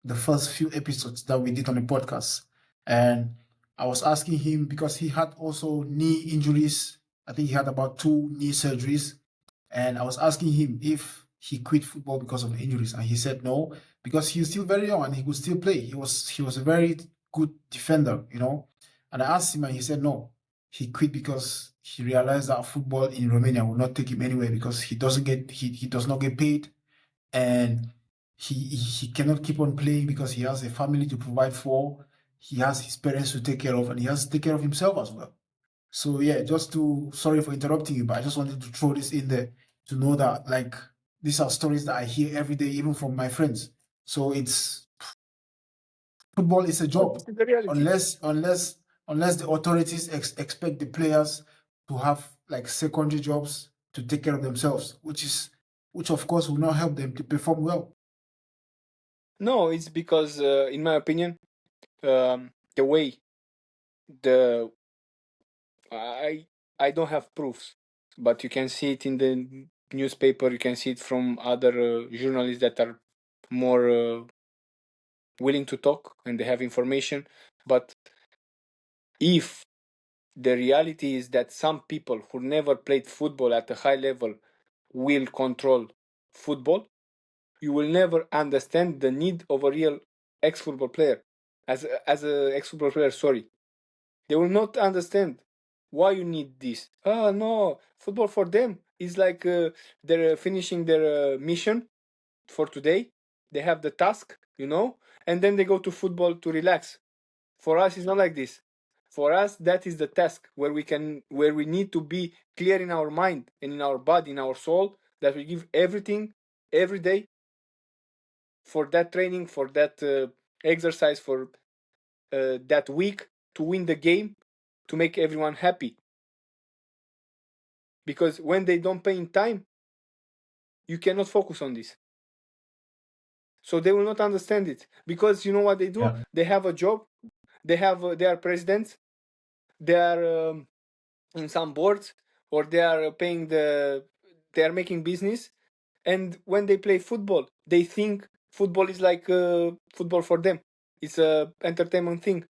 Speaker 1: the first few episodes that we did on the podcast, and I was asking him because he had also knee injuries. I think he had about 2 knee surgeries, and I was asking him if he quit football because of the injuries, and he said no, because he was still very young and he could still play. He was a very good defender, And I asked him, and he said no. He quit because he realized that football in Romania will not take him anywhere because he does not get paid, and he cannot keep on playing because he has a family to provide for. He has his parents to take care of, and he has to take care of himself as well. So yeah, sorry for interrupting you, but I just wanted to throw this in there to know that like these are stories that I hear every day, even from my friends. So it's football is a
Speaker 2: Oh,
Speaker 1: job,
Speaker 2: this is the reality.
Speaker 1: unless the authorities expect the players to have like secondary jobs to take care of themselves, which of course will not help them to perform well.
Speaker 2: No, it's because, in my opinion, the way the I don't have proofs, but you can see it in the newspaper. You can see it from other journalists that are more willing to talk and they have information. But if the reality is that some people who never played football at a high level will control football, you will never understand the need of a real ex-football player. As a ex-football player, sorry, they will not understand why you need this. Oh no, football for them is like they're finishing their mission for today. They have the task, and then they go to football to relax. For us, it's not like this. For us, that is the task where we need to be clear in our mind and in our body, in our soul, that we give everything every day for that training, for that exercise, for that week to win the game, to make everyone happy. Because when they don't pay in time, you cannot focus on this. So they will not understand it, because you know what they do?
Speaker 1: Yeah.
Speaker 2: They have a job, they are presidents, they are in some boards, or they are making business, and when they play football, they think football is like football for them. It's a entertainment thing.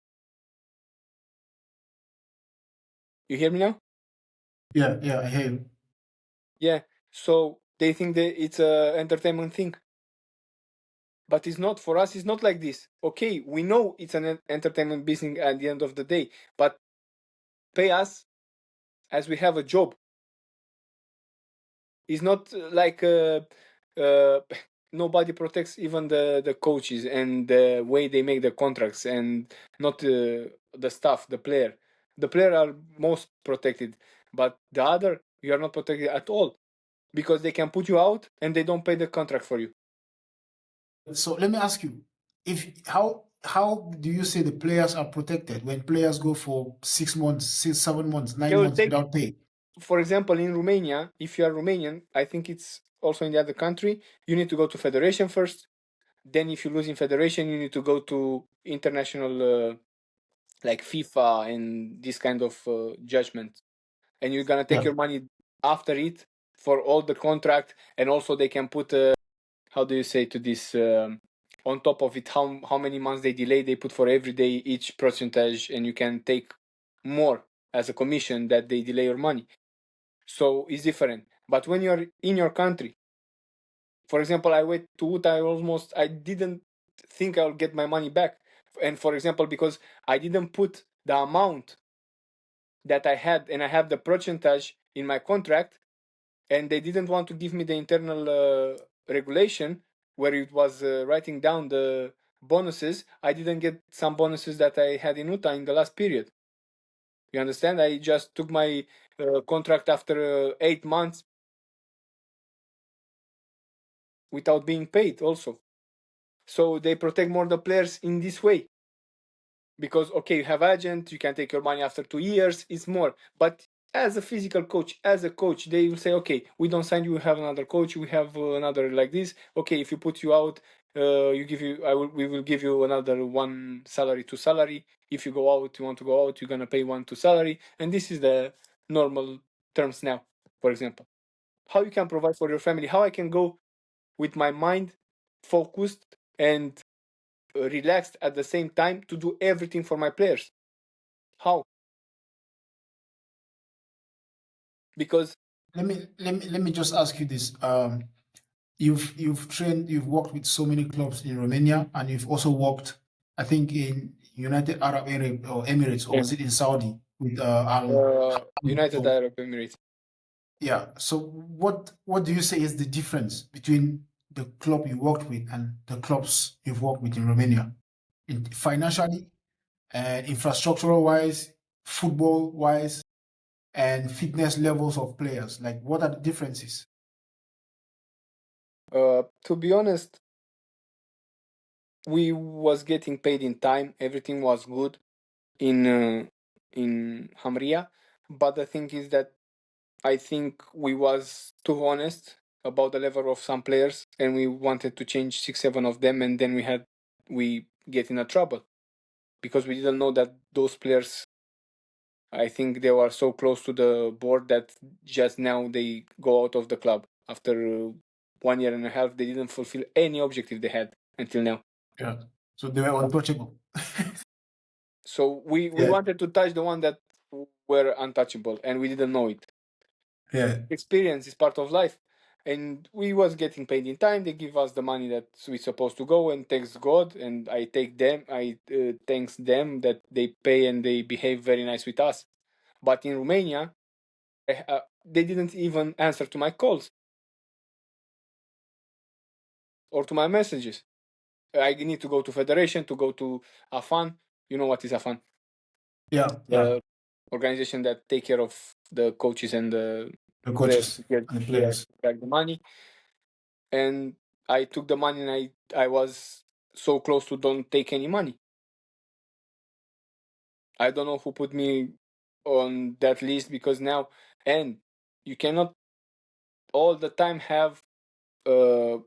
Speaker 2: You hear me now?
Speaker 1: Yeah, I hear you.
Speaker 2: Yeah. So they think that it's a entertainment thing, but it's not. For us, it's not like this. Okay, we know it's an entertainment business at the end of the day, but pay us as we have a job. It's not like uh, nobody protects even the coaches and the way they make the contracts, and not the staff, the player. The player are most protected, but the other, you are not protected at all, because they can put you out and they don't pay the contract for you.
Speaker 1: So let me ask you, if how do you say the players are protected when players go for 6 months, 7 months,
Speaker 2: They
Speaker 1: 9
Speaker 2: will
Speaker 1: months
Speaker 2: take,
Speaker 1: without pay?
Speaker 2: for example, in Romania, if you are Romanian, I think it's also in the other country, you need to go to federation first. Then if you lose in federation, you need to go to international, like FIFA and this kind of judgment, and you're gonna take
Speaker 1: Yeah.
Speaker 2: your money after it for all the contract, and also they can put how do you say to this, on top of it, how many months they delay, they put for every day each percentage, and you can take more as a commission that they delay your money. So it's different. But when you're in your country, for example, I went to UTA, I didn't think I'll get my money back. And for example, because I didn't put the amount that I had, and I have the percentage in my contract, and they didn't want to give me the internal regulation where it was writing down the bonuses. I didn't get some bonuses that I had in UTA in the last period. You understand? I just took my contract after 8 months without being paid also. So they protect more the players in this way. Because, okay, you have agent, you can take your money after 2 years, it's more. But as a physical coach, as a coach, they will say, okay, we don't sign you, we have another coach, we have another like this. Okay, if you put you out, we will give you another one salary, two salary. If you go out, you want to go out, you're gonna pay 1, 2 salary. And this is the normal terms now, for example. How you can provide for your family, how I can go with my mind focused and relaxed at the same time to do everything for my players. How? Because
Speaker 1: Let me just ask you this. You've worked with so many clubs in Romania, and you've also worked, I think, United Arab Emirates, or
Speaker 2: Yeah.
Speaker 1: was it in Saudi with Al?
Speaker 2: United Arab Emirates.
Speaker 1: Yeah. So what do you say is the difference between the club you worked with and the clubs you've worked with in Romania, financially, infrastructural wise, football wise, and fitness levels of players? Like, what are the differences?
Speaker 2: To be honest, we was getting paid in time. Everything was good in Hamria, but the thing is that I think we was too honest about the level of some players, and we wanted to change 6, 7 of them, and then we get in a trouble because we didn't know that those players. I think they were so close to the board that just now they go out of the club after 1 year and a half. They didn't fulfill any objective they had until now.
Speaker 1: Yeah. So they were untouchable.
Speaker 2: So we
Speaker 1: Yeah.
Speaker 2: wanted to touch the one that were untouchable, and we didn't know it.
Speaker 1: Yeah.
Speaker 2: Experience is part of life, and we was getting paid in time. They give us the money that we supposed to go, and thanks God, and I thanks them that they pay and they behave very nice with us. But in Romania, they didn't even answer to my calls or to my messages. I need to go to federation to go to AFAN. You know what is AFAN?
Speaker 1: Yeah. Yeah.
Speaker 2: The organization that take care of the coaches and the
Speaker 1: The
Speaker 2: players
Speaker 1: coaches
Speaker 2: to get
Speaker 1: and the
Speaker 2: yeah,
Speaker 1: players.
Speaker 2: back the money. And I took the money, and I was so close to don't take any money. I don't know who put me on that list, because now, and you cannot all the time have uh,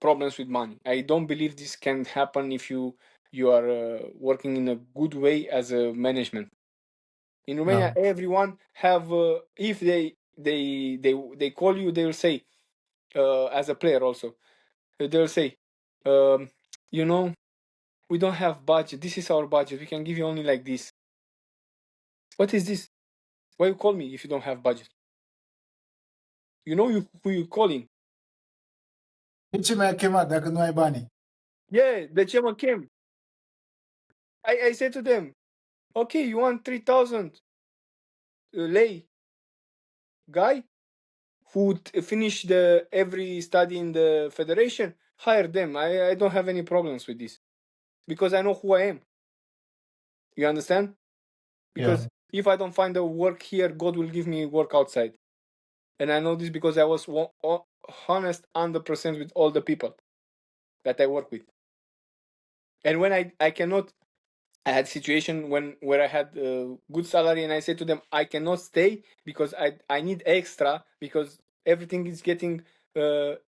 Speaker 2: problems with money. I don't believe this can happen if you are working in a good way as a management. In Romania,
Speaker 1: Yeah.
Speaker 2: everyone have if they call you, they will say as a player also, they'll say, um, you know, we don't have budget. This is our budget. We can give you only like this. What is this? Why you call me if you don't have budget? You know who you calling?
Speaker 1: Hichi mai kema dacă nu ai banii.
Speaker 2: Yeah, the chairman came. I said to them, okay, you want 3,000 lei guy who would finish the every study in the federation? Hire them. I don't have any problems with this because I know who I am. You understand?
Speaker 1: Yeah.
Speaker 2: Because if I don't find a work here, God will give me work outside. And I know this because I was honest 100% with all the people that I work with. And when I cannot, I had situation where I had a good salary, and I said to them, I cannot stay because I need extra, because everything is getting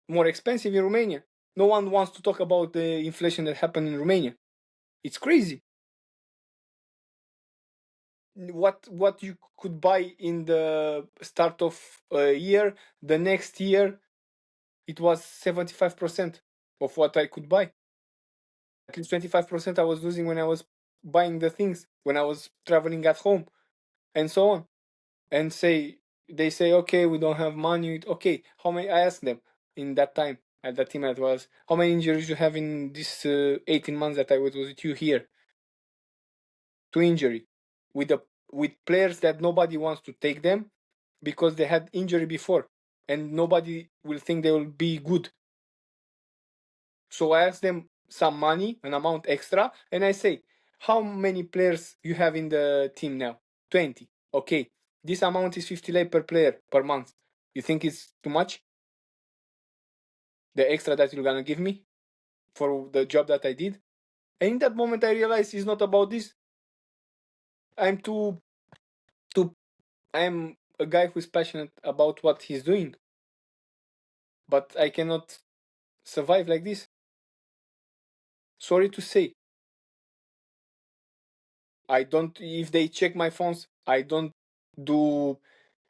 Speaker 2: more expensive in Romania. No one wants to talk about the inflation that happened in Romania. It's crazy. What you could buy in the start of a year, the next year it was 75% of what I could buy. At least 25% I was losing when I was buying the things, when I was traveling at home, and so on. And they say, okay, we don't have money. Okay, how many? I asked them in that time at that team, it was, how many injuries you have in this 18 months that I was with you here? 2 injury with players that nobody wants to take them because they had injury before, and nobody will think they will be good. So I ask them some money, an amount extra, and I say, how many players you have in the team now? 20. Okay, this amount is 50 lei per player per month. You think it's too much? The extra that you're gonna give me for the job that I did? And in that moment I realized it's not about this. I'm too I'm a guy who's passionate about what he's doing, but I cannot survive like this. Sorry to say, I don't. If they check my phones, I don't do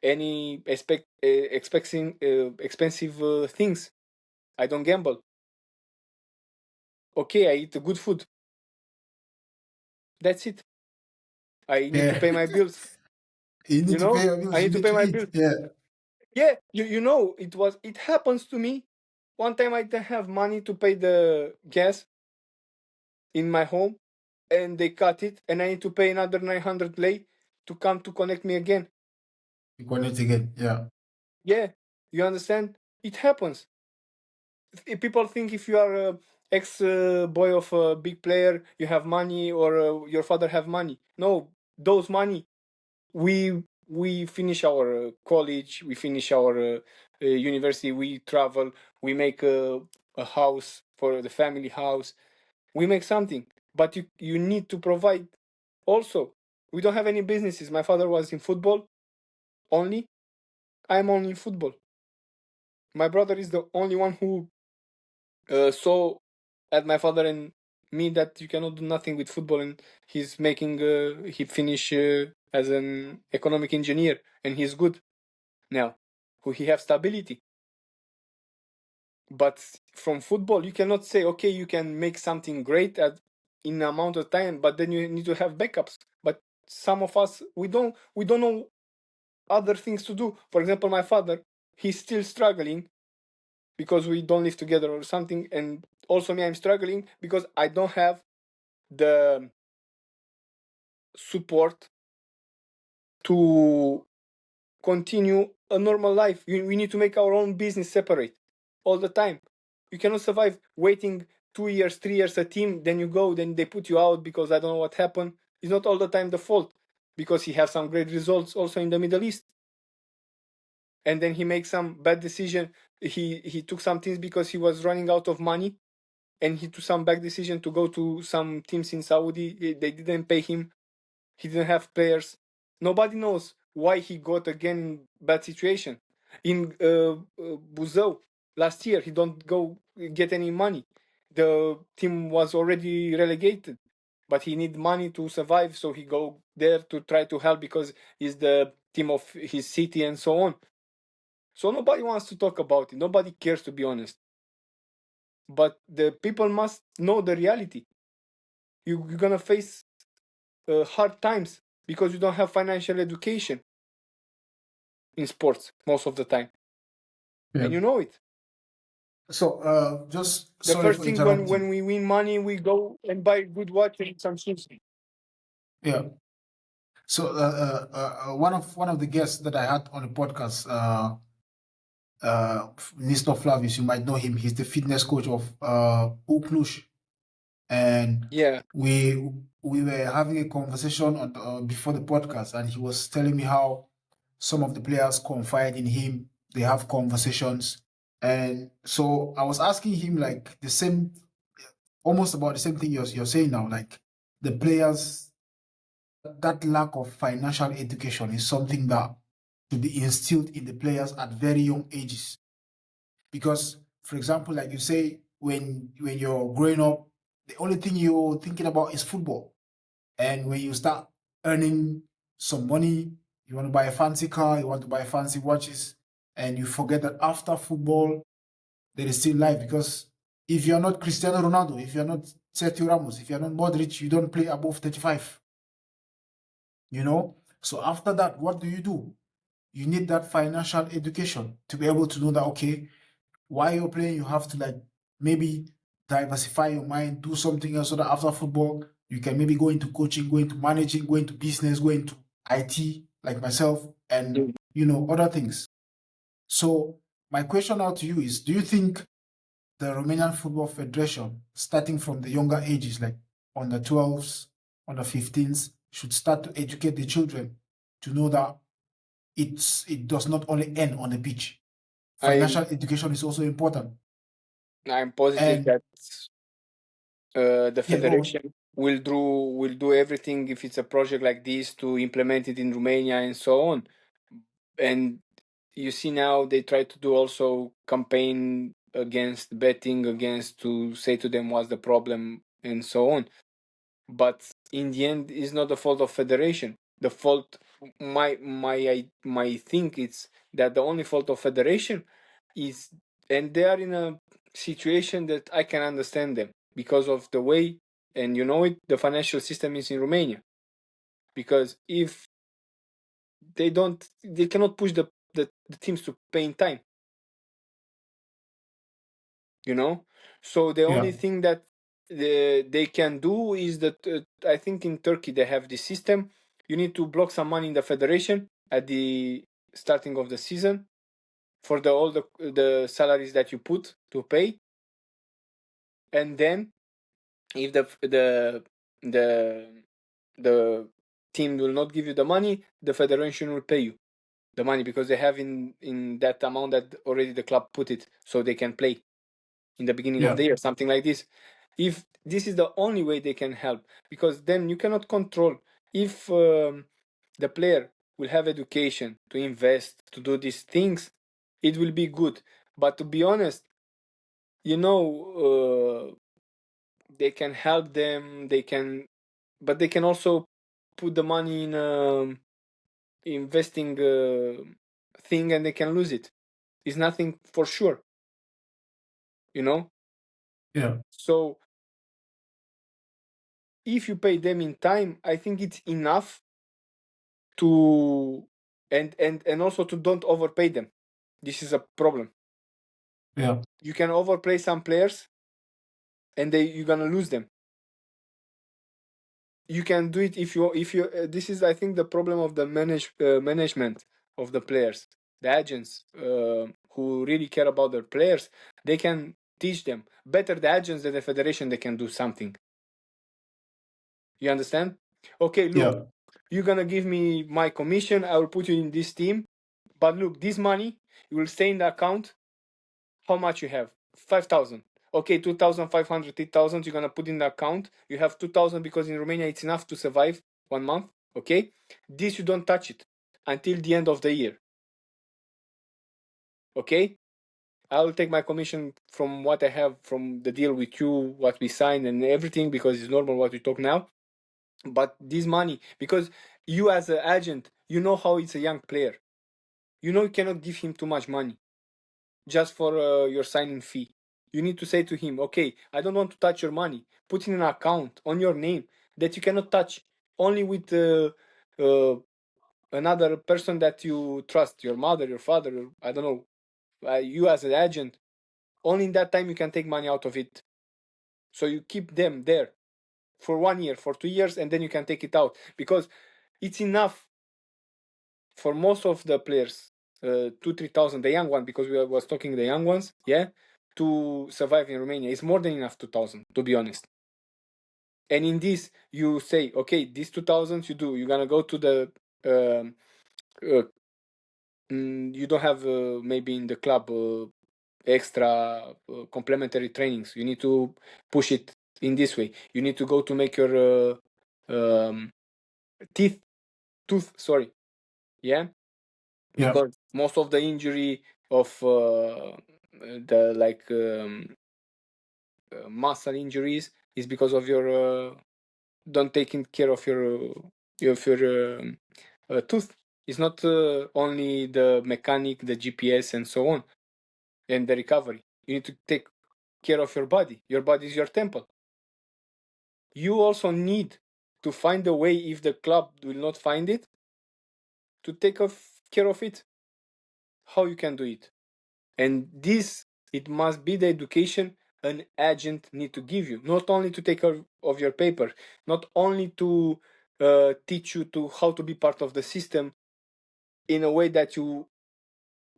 Speaker 2: any expensive things. I don't gamble. Okay, I eat good food. That's it. I need to
Speaker 1: Yeah.
Speaker 2: pay my bills.
Speaker 1: You need
Speaker 2: You
Speaker 1: to pay
Speaker 2: know,
Speaker 1: your
Speaker 2: I
Speaker 1: bills. You
Speaker 2: need to
Speaker 1: need
Speaker 2: pay
Speaker 1: to
Speaker 2: my
Speaker 1: eat.
Speaker 2: bills.
Speaker 1: Yeah.
Speaker 2: Yeah, you know, it happens to me. One time I didn't have money to pay the gas in my home, and they cut it, and I need to pay another 900 lei to come to connect me again.
Speaker 1: You connect again. Yeah.
Speaker 2: Yeah, you understand? It happens. People think if you are a ex boy of a big player, you have money, or your father have money. No, those money, we finish our college, we finish our university, we travel, we make a house for the family house, we make something, but you need to provide also. We don't have any businesses. My father was in football only. I'm only in football. My brother is the only one who saw at my father and me that you cannot do nothing with football, and he's making he finish as an economic engineer, and he's good now, who he have stability. But from football you cannot say, okay, you can make something great in an amount of time, but then you need to have backups. But some of us, we don't know other things to do. For example, my father, he's still struggling because we don't live together or something, and also me, I'm struggling because I don't have the support to continue a normal life. We need to make our own business separate all the time. You cannot survive waiting 2 years, 3 years a team, then you go, then they put you out because I don't know what happened. It's not all the time the fault, because he has some great results also in the Middle East. And then he makes some bad decision. He took some things because he was running out of money, and he took some bad decision to go to some teams in Saudi. They didn't pay him. He didn't have players. Nobody knows why he got again in bad situation. In Buzău last year, he don't go get any money. The team was already relegated, but he need money to survive, so he go there to try to help because he's the team of his city and so on. So nobody wants to talk about it. Nobody cares, to be honest. But the people must know the reality. You're gonna face hard times because you don't have financial education in sports most of the time,
Speaker 1: Yeah.
Speaker 2: and you know it.
Speaker 1: So, just
Speaker 2: The
Speaker 1: sorry
Speaker 2: first
Speaker 1: for
Speaker 2: thing when
Speaker 1: interrupting.
Speaker 2: we win money, we go and buy good watch and some shoes.
Speaker 1: Yeah. So, one of the guests that I had on the podcast, Mr. Flavius, you might know him. He's the fitness coach of Uklush, and
Speaker 2: Yeah,
Speaker 1: we were having a conversation on before the podcast, and he was telling me how some of the players confide in him. They have conversations, and so I was asking him like the same, almost about the same thing you're saying now. Like the players, that lack of financial education is something that should be instilled in the players at very young ages. Because, for example, like you say, when you're growing up, the only thing you're thinking about is football. And when you start earning some money, you want to buy a fancy car, you want to buy fancy watches, and you forget that after football, there is still life. Because if you're not Cristiano Ronaldo, if you're not Sergio Ramos, if you're not Modric, you don't play above 35. You know? So after that, what do? You need that financial education to be able to know that, okay, while you're playing, you have to like maybe diversify your mind, do something else so that after football, you can maybe go into coaching, go into managing, go into business, go into IT, like myself, and other things. So my question now to you is, do you think the Romanian Football Federation, starting from the younger ages, like on the 12s, on the 15s, should start to educate the children to know that it does not only end on the pitch.
Speaker 2: I'm
Speaker 1: Financial education is also important.
Speaker 2: I'm positive
Speaker 1: And
Speaker 2: that the
Speaker 1: yeah, go on.
Speaker 2: federation will do everything if it's a project like this to implement it in Romania and so on. And you see now they try to do also campaign against betting, against to say to them what's the problem and so on. But in the end, it's not the fault of federation. The fault, my think it's that the only fault of federation is, and they are in a situation that I can understand them because of the way, and you know it, the financial system is in Romania. Because if they cannot push the teams to pay in time, you know. So the
Speaker 1: Yeah,
Speaker 2: only thing that they can do is that I think in Turkey they have this system. You need to block some money in the federation at the starting of the season for all the salaries that you put to pay, and then if the team will not give you the money, the federation will pay you the money because they have in that amount that already the club put it, so they can play in the beginning of the year, something like this. If this is the only way they can help, because then you cannot control if the player will have education to invest to do these things, it will be good. But to be honest, they can help them, but they can also put the money in investing thing and they can lose it. It's nothing for sure,
Speaker 1: Yeah.
Speaker 2: So if you pay them in time, I think it's enough to and also to don't overpay them. This is a problem.
Speaker 1: Yeah.
Speaker 2: You can overpay some players and you're gonna lose them. You can do it if you this is, I think, the problem of the management of the players, the agents who really care about their players. They can teach them better, the agents than the federation. They can do something. You understand? Okay, look,
Speaker 1: Yeah.
Speaker 2: you're gonna give me my commission, I will put you in this team, but look, this money, you will stay in the account. How much you have? 5,000. Okay, 2,500, 3,000 you're gonna put in the account. You have 2,000 because in Romania it's enough to survive 1 month. Okay, this you don't touch it until the end of the year. Okay, I will take my commission from what I have from the deal with you, what we signed and everything, because it's normal what we talk now. But this money, because you as an agent, you know how it's a young player. You cannot give him too much money just for your signing fee. You need to say to him, okay, I don't want to touch your money. Put in an account on your name that you cannot touch, only with another person that you trust, your mother, your father, I don't know, you as an agent. Only in that time you can take money out of it. So you keep them there for 1 year, for 2 years, and then you can take it out, because it's enough for most of the players, 2,000-3,000, the young one, because we was talking the young ones, yeah, to survive in Romania. It's more than enough, 2,000, to be honest. And in this, you say, okay, these 2,000 you're gonna go to the you don't have maybe in the club extra complementary trainings. You need to push it in this way. You need to go to make your tooth, sorry, yeah,
Speaker 1: Yeah.
Speaker 2: because most of the injury of the muscle injuries is because of your don't taking care of your tooth. It's not only the mechanic, the GPS, and so on, and the recovery. You need to take care of your body. Your body is your temple. You also need to find a way, if the club will not find it, to take care of it. How you can do it? And this, it must be the education an agent need to give you, not only to take care of your paper, not only to teach you to how to be part of the system in a way that you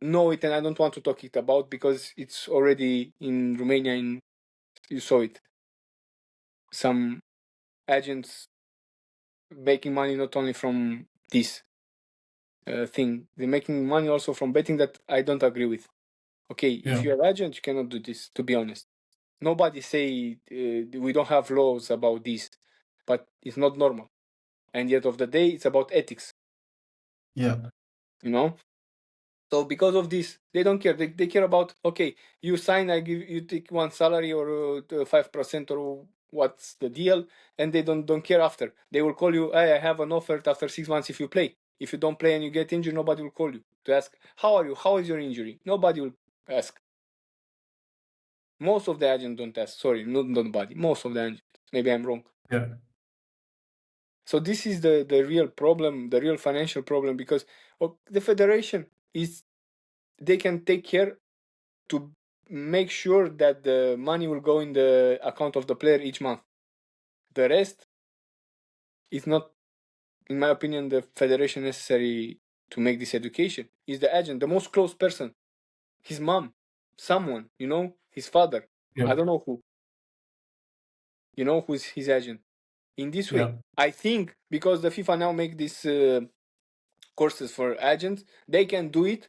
Speaker 2: know it. And I don't want to talk it about because it's already in Romania, you saw it. Some agents making money not only from this thing, they're making money also from betting that I don't agree with. Okay, if you're an agent, you cannot do this, to be honest. Nobody say we don't have laws about this, but it's not normal. And yet of the day, it's about ethics.
Speaker 1: Yeah.
Speaker 2: So because of this, they don't care. They care about, okay, you sign, I give you, take one salary or 5% or what's the deal, and they don't care after. They will call you, hey, I have an offer after 6 months if you play. If you don't play and you get injured, nobody will call you to ask, how are you? How is your injury? Nobody will ask. Most of the agents don't ask. Sorry, not nobody. Most of the agents. Maybe I'm wrong.
Speaker 1: Yeah.
Speaker 2: So this is the real problem, the real financial problem, because the federation is, they can take care to make sure that the money will go in the account of the player each month. The rest is not, in my opinion, the federation necessary to make this education. Is the agent, the most close person, his mom, someone, his father.
Speaker 1: Yeah.
Speaker 2: I don't know who. Who's his agent. In this way,
Speaker 1: Yeah.
Speaker 2: I think because the FIFA now make these courses for agents, they can do it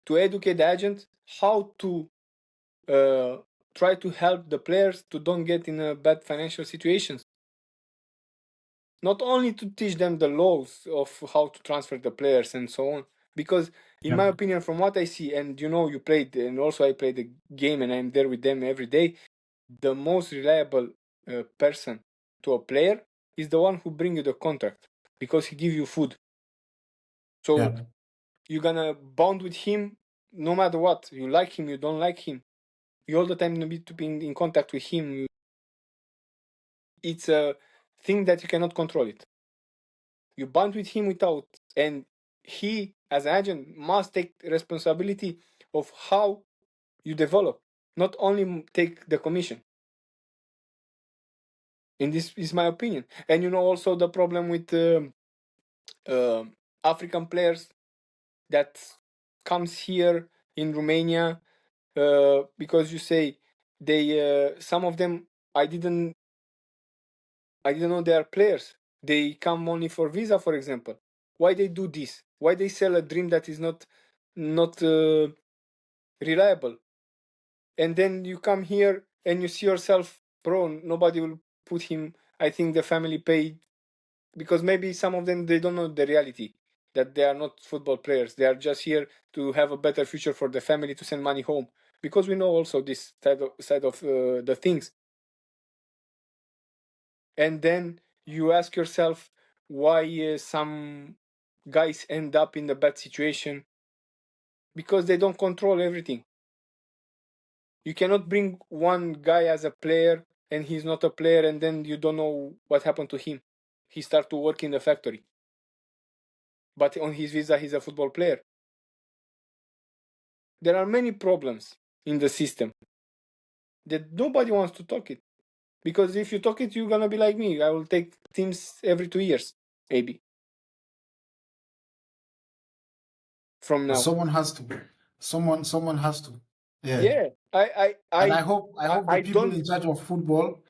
Speaker 2: to educate the agents how to try to help the players to don't get in a bad financial situations. Not only to teach them the laws of how to transfer the players and so on, because in my
Speaker 1: Yeah.
Speaker 2: opinion, from what I see, and you played, and also I play the game and I'm there with them every day, the most reliable person to a player is the one who bring you the contract, because he give you food. So
Speaker 1: Yeah.
Speaker 2: you're gonna bond with him no matter what. You like him, you don't like him. You all the time need to be in contact with him. It's a thing that you cannot control it. You bond with him without, and he as an agent must take responsibility of how you develop, not only take the commission. And this is my opinion. And also the problem with uh, African players that comes here in Romania, because you say they some of them I didn't know they are players. They come only for visa, for example. Why they do this? Why they sell a dream that is not reliable? And then you come here and you see yourself, bro. Nobody will put him. I think the family paid, because maybe some of them, they don't know the reality, that they are not football players. They are just here to have a better future for the family, to send money home. Because we know also this side of the things. And then you ask yourself why some guys end up in a bad situation, because they don't control everything. You cannot bring one guy as a player and he's not a player, and then you don't know what happened to him. He started to work in the factory, but on his visa he's a football player. There are many problems in the system that nobody wants to talk it, because if you talk it, you're gonna be like me. I will take teams every 2 years, maybe, from
Speaker 1: But
Speaker 2: now.
Speaker 1: someone has to. Someone has to. Yeah.
Speaker 2: Yeah,
Speaker 1: And I hope the
Speaker 2: I
Speaker 1: people
Speaker 2: don't,
Speaker 1: in charge of football,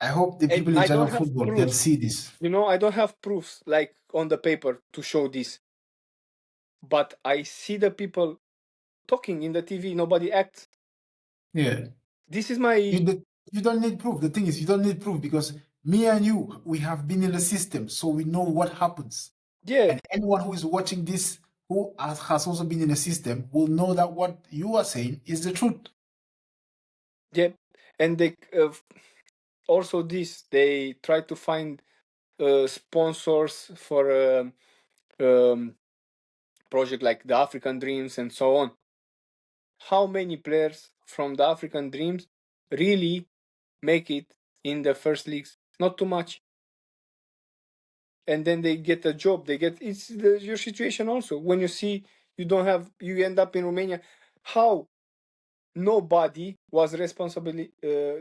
Speaker 1: I hope the
Speaker 2: and
Speaker 1: people in
Speaker 2: I
Speaker 1: charge
Speaker 2: don't
Speaker 1: of
Speaker 2: have
Speaker 1: football, they'll
Speaker 2: proofs.
Speaker 1: see this.
Speaker 2: I don't have proofs like on the paper to show this, but I see the people talking in the TV. Nobody acts.
Speaker 1: Yeah.
Speaker 2: This is my
Speaker 1: You don't need proof. The thing is, you don't need proof because me and you, we have been in the system, so we know what happens.
Speaker 2: yeah
Speaker 1: And anyone who is watching this, who has also been in the system, will know that what you are saying is the truth.
Speaker 2: yeah, and they also this they try to find sponsors for project like the African Dreams and so on. How many players from the African Dreams really make it in the first leagues? Not too much. And then they get a job. It's your situation also. When you see you end up in Romania, how nobody was responsible,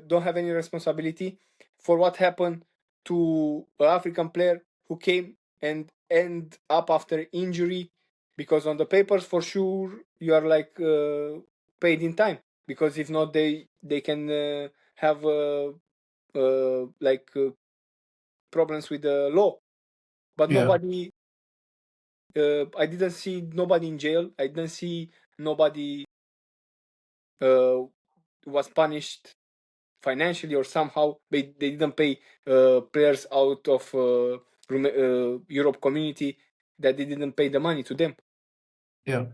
Speaker 2: don't have any responsibility for what happened to an African player who came and end up after injury, because on the papers for sure you are like paid in time, because if not they can have like problems with the law. But
Speaker 1: Yeah.
Speaker 2: nobody, I didn't see nobody in jail. I didn't see nobody was punished financially or somehow. They didn't pay players out of Europe community, that they didn't pay the money to them.
Speaker 1: Yeah.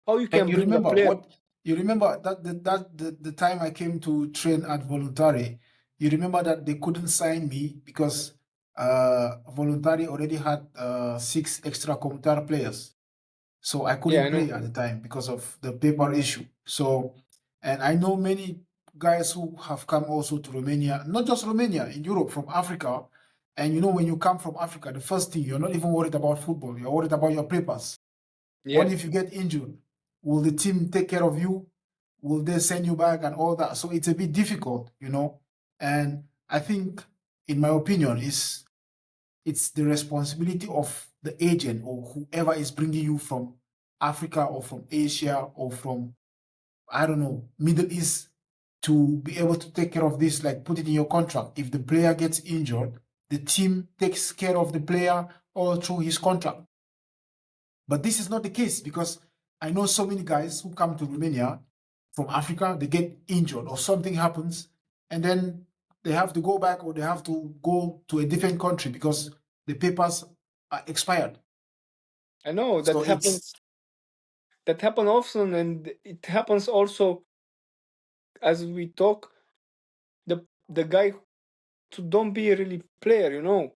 Speaker 2: How you
Speaker 1: And
Speaker 2: can bring a player?
Speaker 1: you remember the time I came to train at Voluntari, you remember that they couldn't sign me because Voluntari already had 6 extra Comuntar players. So I
Speaker 2: Yeah, I
Speaker 1: couldn't
Speaker 2: know.
Speaker 1: play at the time because of the paper issue. So, and I know many guys who have come also to Romania, not just Romania, in Europe, from Africa. And when you come from Africa, the first thing, you're not even worried about football, you're worried about your papers.
Speaker 2: Yeah,
Speaker 1: What if you get injured? Will the team take care of you? Will they send you back and all that? So it's a bit difficult, you know. And I think, in my opinion, it's the responsibility of the agent or whoever is bringing you from Africa or from Asia or from, I don't know, Middle East, to be able to take care of this, like put it in your contract. If the player gets injured, the team takes care of the player all through his contract. But this is not the case, because I know so many guys who come to Romania from Africa, they get injured or something happens, and then they have to go back or they have to go to a different country because the papers are expired.
Speaker 2: I know that
Speaker 1: So it's,
Speaker 2: happens. That happens often, and it happens also as we talk. The guy to don't be a really player, you know,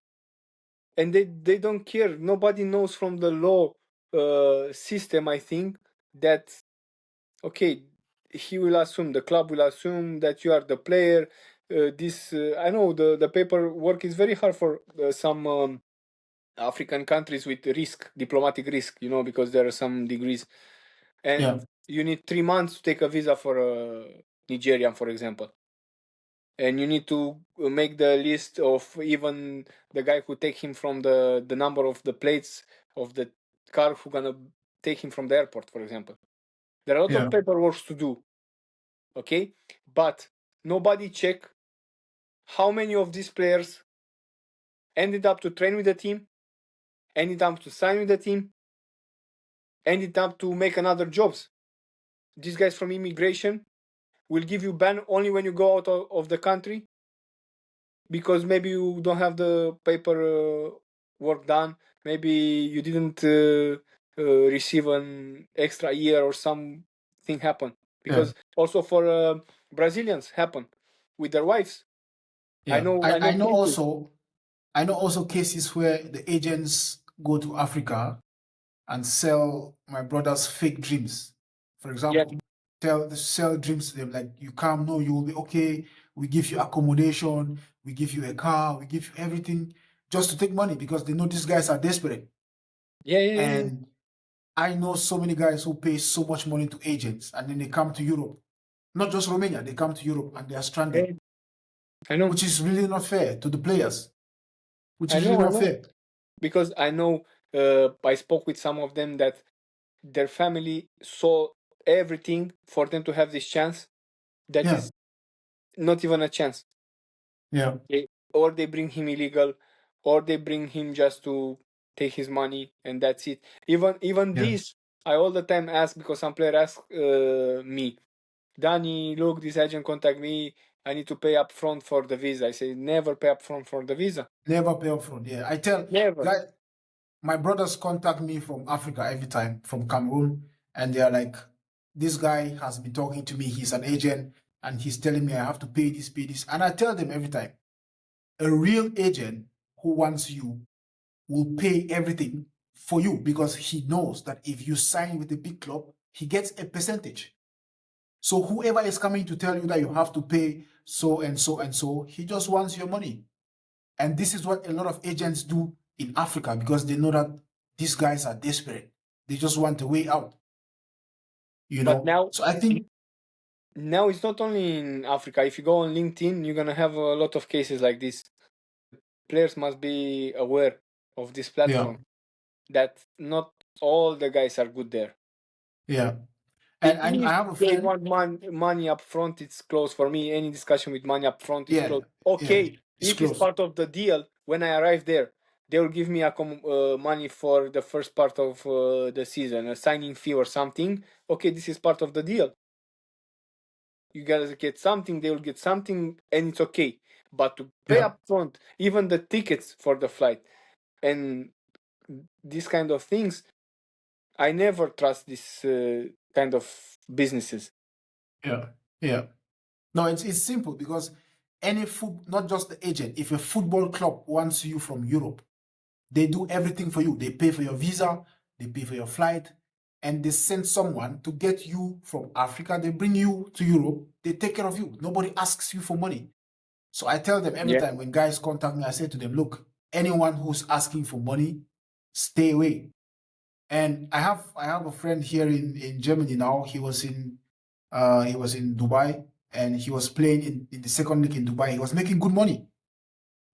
Speaker 2: and they don't care. Nobody knows from the law system, I think, that okay, he will assume, the club will assume that you are the player. This I know the paperwork is very hard for some African countries with risk, diplomatic risk, you know, because there are some degrees,
Speaker 1: yeah,
Speaker 2: and you need 3 months to take a visa for a Nigerian, for example, and you need to make the list of even the guy who take him from the number of the plates of the car who gonna take him from the airport, for example. There are a lot
Speaker 1: yeah,
Speaker 2: of paperwork to do, okay, but nobody check how many of these players ended up to train with the team, ended up to sign with the team, ended up to make another jobs. These guys from immigration will give you ban only when you go out of the country, because maybe you don't have the paper work done, maybe you didn't receive an extra year or something happen,
Speaker 1: yeah,
Speaker 2: because also for Brazilians happen with their wives. I
Speaker 1: yeah.
Speaker 2: know
Speaker 1: I,
Speaker 2: I know
Speaker 1: I know
Speaker 2: cases.
Speaker 1: also I know also cases where the agents go to Africa and sell my brother's fake dreams. For
Speaker 2: Yeah,
Speaker 1: example, sell dreams to them, like, you come, no, you will be okay. We give you accommodation, we give you a car, we give you everything, just to take money, because they know these guys are desperate.
Speaker 2: yeah, yeah, yeah, yeah.
Speaker 1: And I know so many guys who pay so much money to agents, and then they come to Europe, not just Romania, they come to Europe and they are stranded,
Speaker 2: Yeah, I know,
Speaker 1: which is really not fair to the players, which
Speaker 2: I
Speaker 1: is really
Speaker 2: know, I
Speaker 1: not
Speaker 2: know,
Speaker 1: fair.
Speaker 2: because I know I spoke with some of them that their family saw everything for them to have this chance. That
Speaker 1: Yeah,
Speaker 2: is not even a chance.
Speaker 1: yeah,
Speaker 2: Or they bring him illegal, or they bring him just to take his money, and that's it. Even
Speaker 1: yeah.
Speaker 2: this, I all the time ask, because some player ask me, Danny, look, this agent contact me. I need to pay up front for the visa. I say never pay up front for the visa.
Speaker 1: Never pay up front. Yeah, I tell
Speaker 2: Never.
Speaker 1: guys, my brothers contact me from Africa every time, from Cameroon, and they are like, this guy has been talking to me. He's an agent, and he's telling me I have to pay this. And I tell them every time, a real agent who wants you will pay everything for you, because he knows that if you sign with a big club, he gets a percentage. So whoever is coming to tell you that you have to pay so and so and so, he just wants your money. And this is what a lot of agents do in Africa, because they know that these guys are desperate. They just want a way out, you
Speaker 2: But
Speaker 1: know?
Speaker 2: now,
Speaker 1: So I think,
Speaker 2: now it's not only in Africa. If you go on LinkedIn, you're gonna have a lot of cases like this. Players must be aware of this
Speaker 1: yeah,
Speaker 2: platform, that not all the guys are good there.
Speaker 1: yeah. And I
Speaker 2: If
Speaker 1: have a
Speaker 2: they
Speaker 1: friend,
Speaker 2: want money up front, it's closed for me. Any discussion with money up front is
Speaker 1: yeah,
Speaker 2: closed.
Speaker 1: yeah,
Speaker 2: Okay,
Speaker 1: it's
Speaker 2: if it's
Speaker 1: close.
Speaker 2: part of the deal, when I arrive there, they will give me money for the first part of the season, a signing fee or something. Okay, this is part of the deal. You guys get something, they will get something, and it's okay. But to pay
Speaker 1: Yeah,
Speaker 2: up front, even the tickets for the flight and these kind of things, I never trust this kind of businesses.
Speaker 1: yeah, yeah. No, it's simple, because any food, not just the agent, if a football club wants you from Europe, they do everything for you. They pay for your visa, they pay for your flight, and they send someone to get you from Africa. They bring you to Europe, they take care of you. Nobody asks you for money. So I tell them every
Speaker 2: Yeah.
Speaker 1: time when guys contact me, I say to them, look, anyone who's asking for money, stay away. And I have a friend here in Germany now. He was in He was in Dubai and he was playing in the second league in Dubai. He was making good money.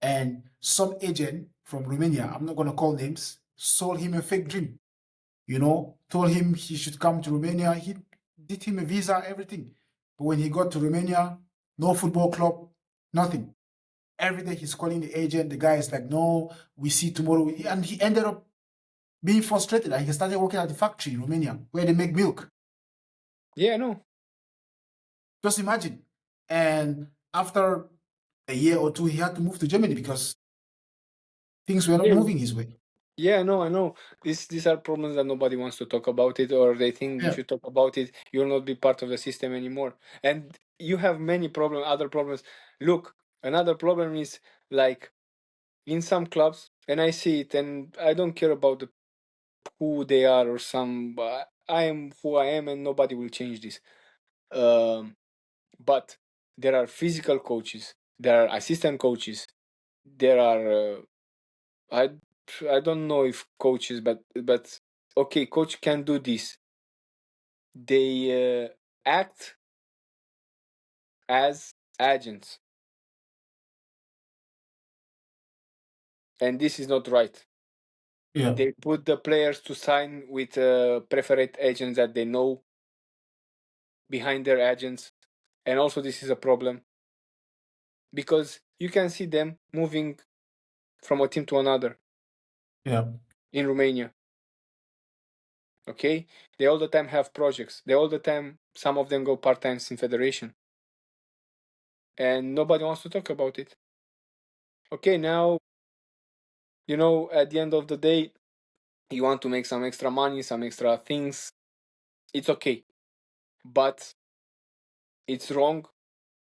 Speaker 1: And some agent from Romania, I'm not going to call names, sold him a fake dream. Told him he should come to Romania. He did him a visa, everything. But when he got to Romania, no football club, nothing. Every day he's calling the agent. The guy is like, no, we see tomorrow. And he ended up being frustrated. And he started working at the factory in Romania where they make milk.
Speaker 2: Yeah, no.
Speaker 1: Just imagine. And after a year or two, he had to move to Germany because things were not
Speaker 2: Yeah,
Speaker 1: moving his way.
Speaker 2: yeah, no, I know. These are problems that nobody wants to talk about it, or they think
Speaker 1: Yeah.
Speaker 2: if you talk about it, you'll not be part of the system anymore. And you have many other problems. Look, another problem is like in some clubs, and I see it, and I don't care about who they are or some. I am who I am, and nobody will change this. But there are physical coaches, there are assistant coaches, there are I I don't know if coaches, but okay, coach can do this. They act as agents, and this is not right.
Speaker 1: Yeah.
Speaker 2: They put the players to sign with preferred agents that they know behind their agents, and also this is a problem because you can see them moving from a team to another
Speaker 1: Yeah.
Speaker 2: in Romania. Okay, they all the time have projects. They all the time, some of them go part times in federation, and nobody wants to talk about it. Okay, now at the end of the day, you want to make some extra money, some extra things. It's okay, but it's wrong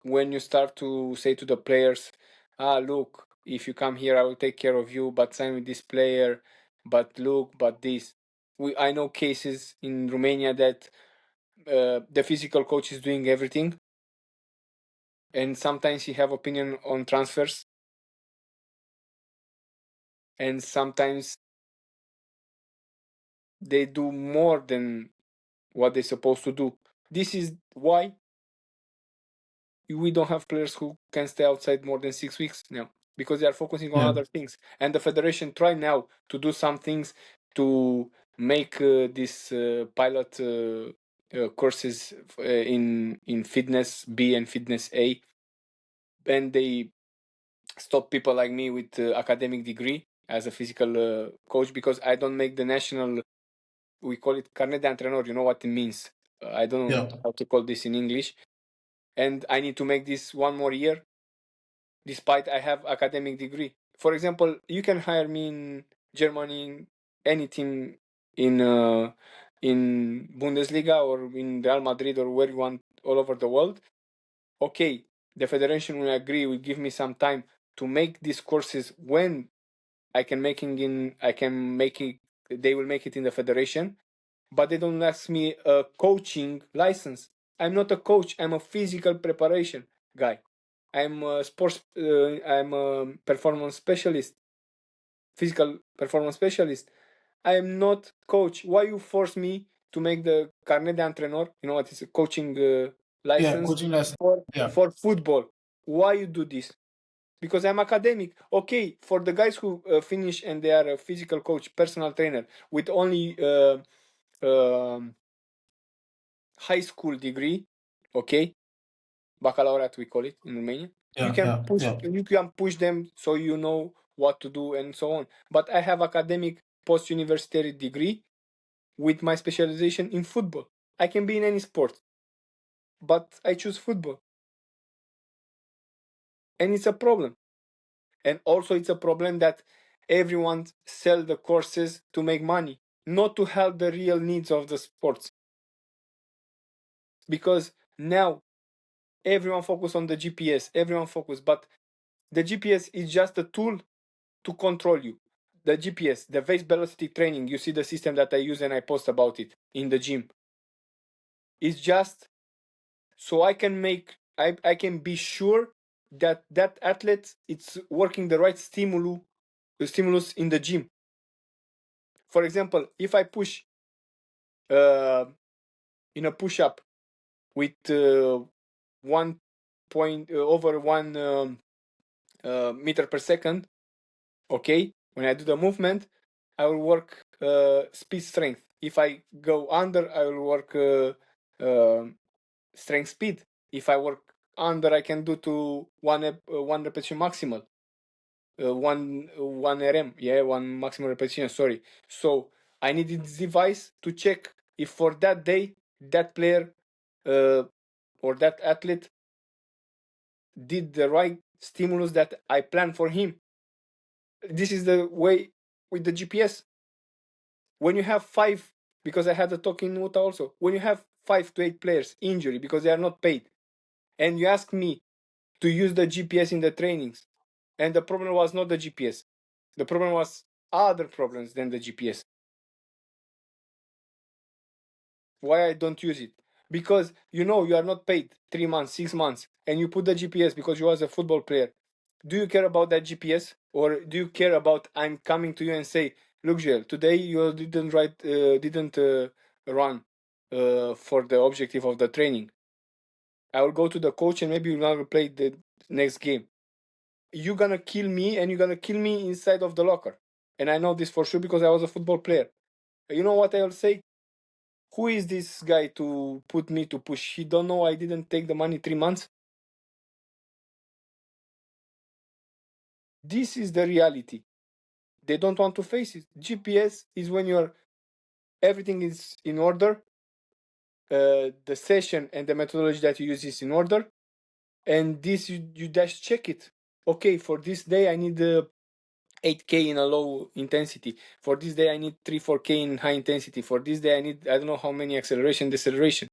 Speaker 2: when you start to say to the players, look, if you come here, I will take care of you, but sign with this player. But look, but this. I know cases in Romania that the physical coach is doing everything, and sometimes he have opinion on transfers, and sometimes they do more than what they're supposed to do. This is why we don't have players who can stay outside more than 6 weeks now, because they are focusing on
Speaker 1: Yeah.
Speaker 2: other things. And the federation try now to do some things to make this pilot courses in fitness B and fitness A, and they stop people like me with academic degree as a physical coach, because I don't make the national, we call it carnet de antrenor, you know what it means. I don't know
Speaker 1: Yeah.
Speaker 2: how to call this in English, and I need to make this one more year despite I have academic degree. For example, you can hire me in Germany, any team in Bundesliga or in Real Madrid or where you want all over the world. Okay, the federation will agree, will give me some time to make these courses when I can make it, they will make it in the federation, but they don't ask me a coaching license. I'm not a coach, I'm a physical preparation guy. I'm a I'm a performance specialist, physical performance specialist. I am not coach. Why you force me to make the carnet de antrenor? You know what is a coaching
Speaker 1: Yeah.
Speaker 2: license
Speaker 1: Coaching lesson.
Speaker 2: for
Speaker 1: Yeah.
Speaker 2: football? Why you do this? Because I'm academic. Okay, for the guys who finish and they are a physical coach, personal trainer with only um, high school degree, okay, baccalaureate we call it in Romania.
Speaker 1: Yeah. Yeah. Yeah.
Speaker 2: You can push them so you know what to do and so on. But I have academic post university degree with my specialization in football. I can be in any sport, but I choose football, and it's a problem. And also it's a problem that everyone sell the courses to make money, not to help the real needs of the sports. Because now everyone focus on the GPS, everyone focus, but the GPS is just a tool to control you. The GPS, the face velocity training, you see the system that I use and I post about it in the gym. It's just so I can I can be sure that athlete it's working the right stimulus in the gym. For example, if I push in a push-up with 1 meter per second. Okay, when I do the movement, I will work speed strength. If I go under, I will work strength speed. If I work under, I can do to one repetition maximal. One RM, yeah, one maximum repetition, sorry. So I needed this device to check if for that day that player or that athlete did the right stimulus that I planned for him. This is the way with the GPS. When you have 5, because I had a talk in Muta also, when you have 5 to 8 players injury because they are not paid, and you ask me to use the GPS in the trainings, and the problem was not the GPS, the problem was other problems than the GPS. Why I don't use it? Because you are not paid 3 months, 6 months, and you put the GPS because you was a football player. Do you care about that GPS, or do you care about I'm coming to you and say, look, Joel, today you didn't run for the objective of the training. I will go to the coach and maybe you'll never play the next game. You're gonna kill me, and you're gonna kill me inside of the locker. And I know this for sure because I was a football player. You know what I'll say? Who is this guy to put me to push? He don't know I didn't take the money 3 months. This is the reality. They don't want to face it. GPS is when everything is in order. The session and the methodology that you use is in order, and this you just check it. Okay, for this day I need 8K in a low intensity. For this day I need 3-4K in high intensity. For this day I need I don't know how many acceleration, deceleration.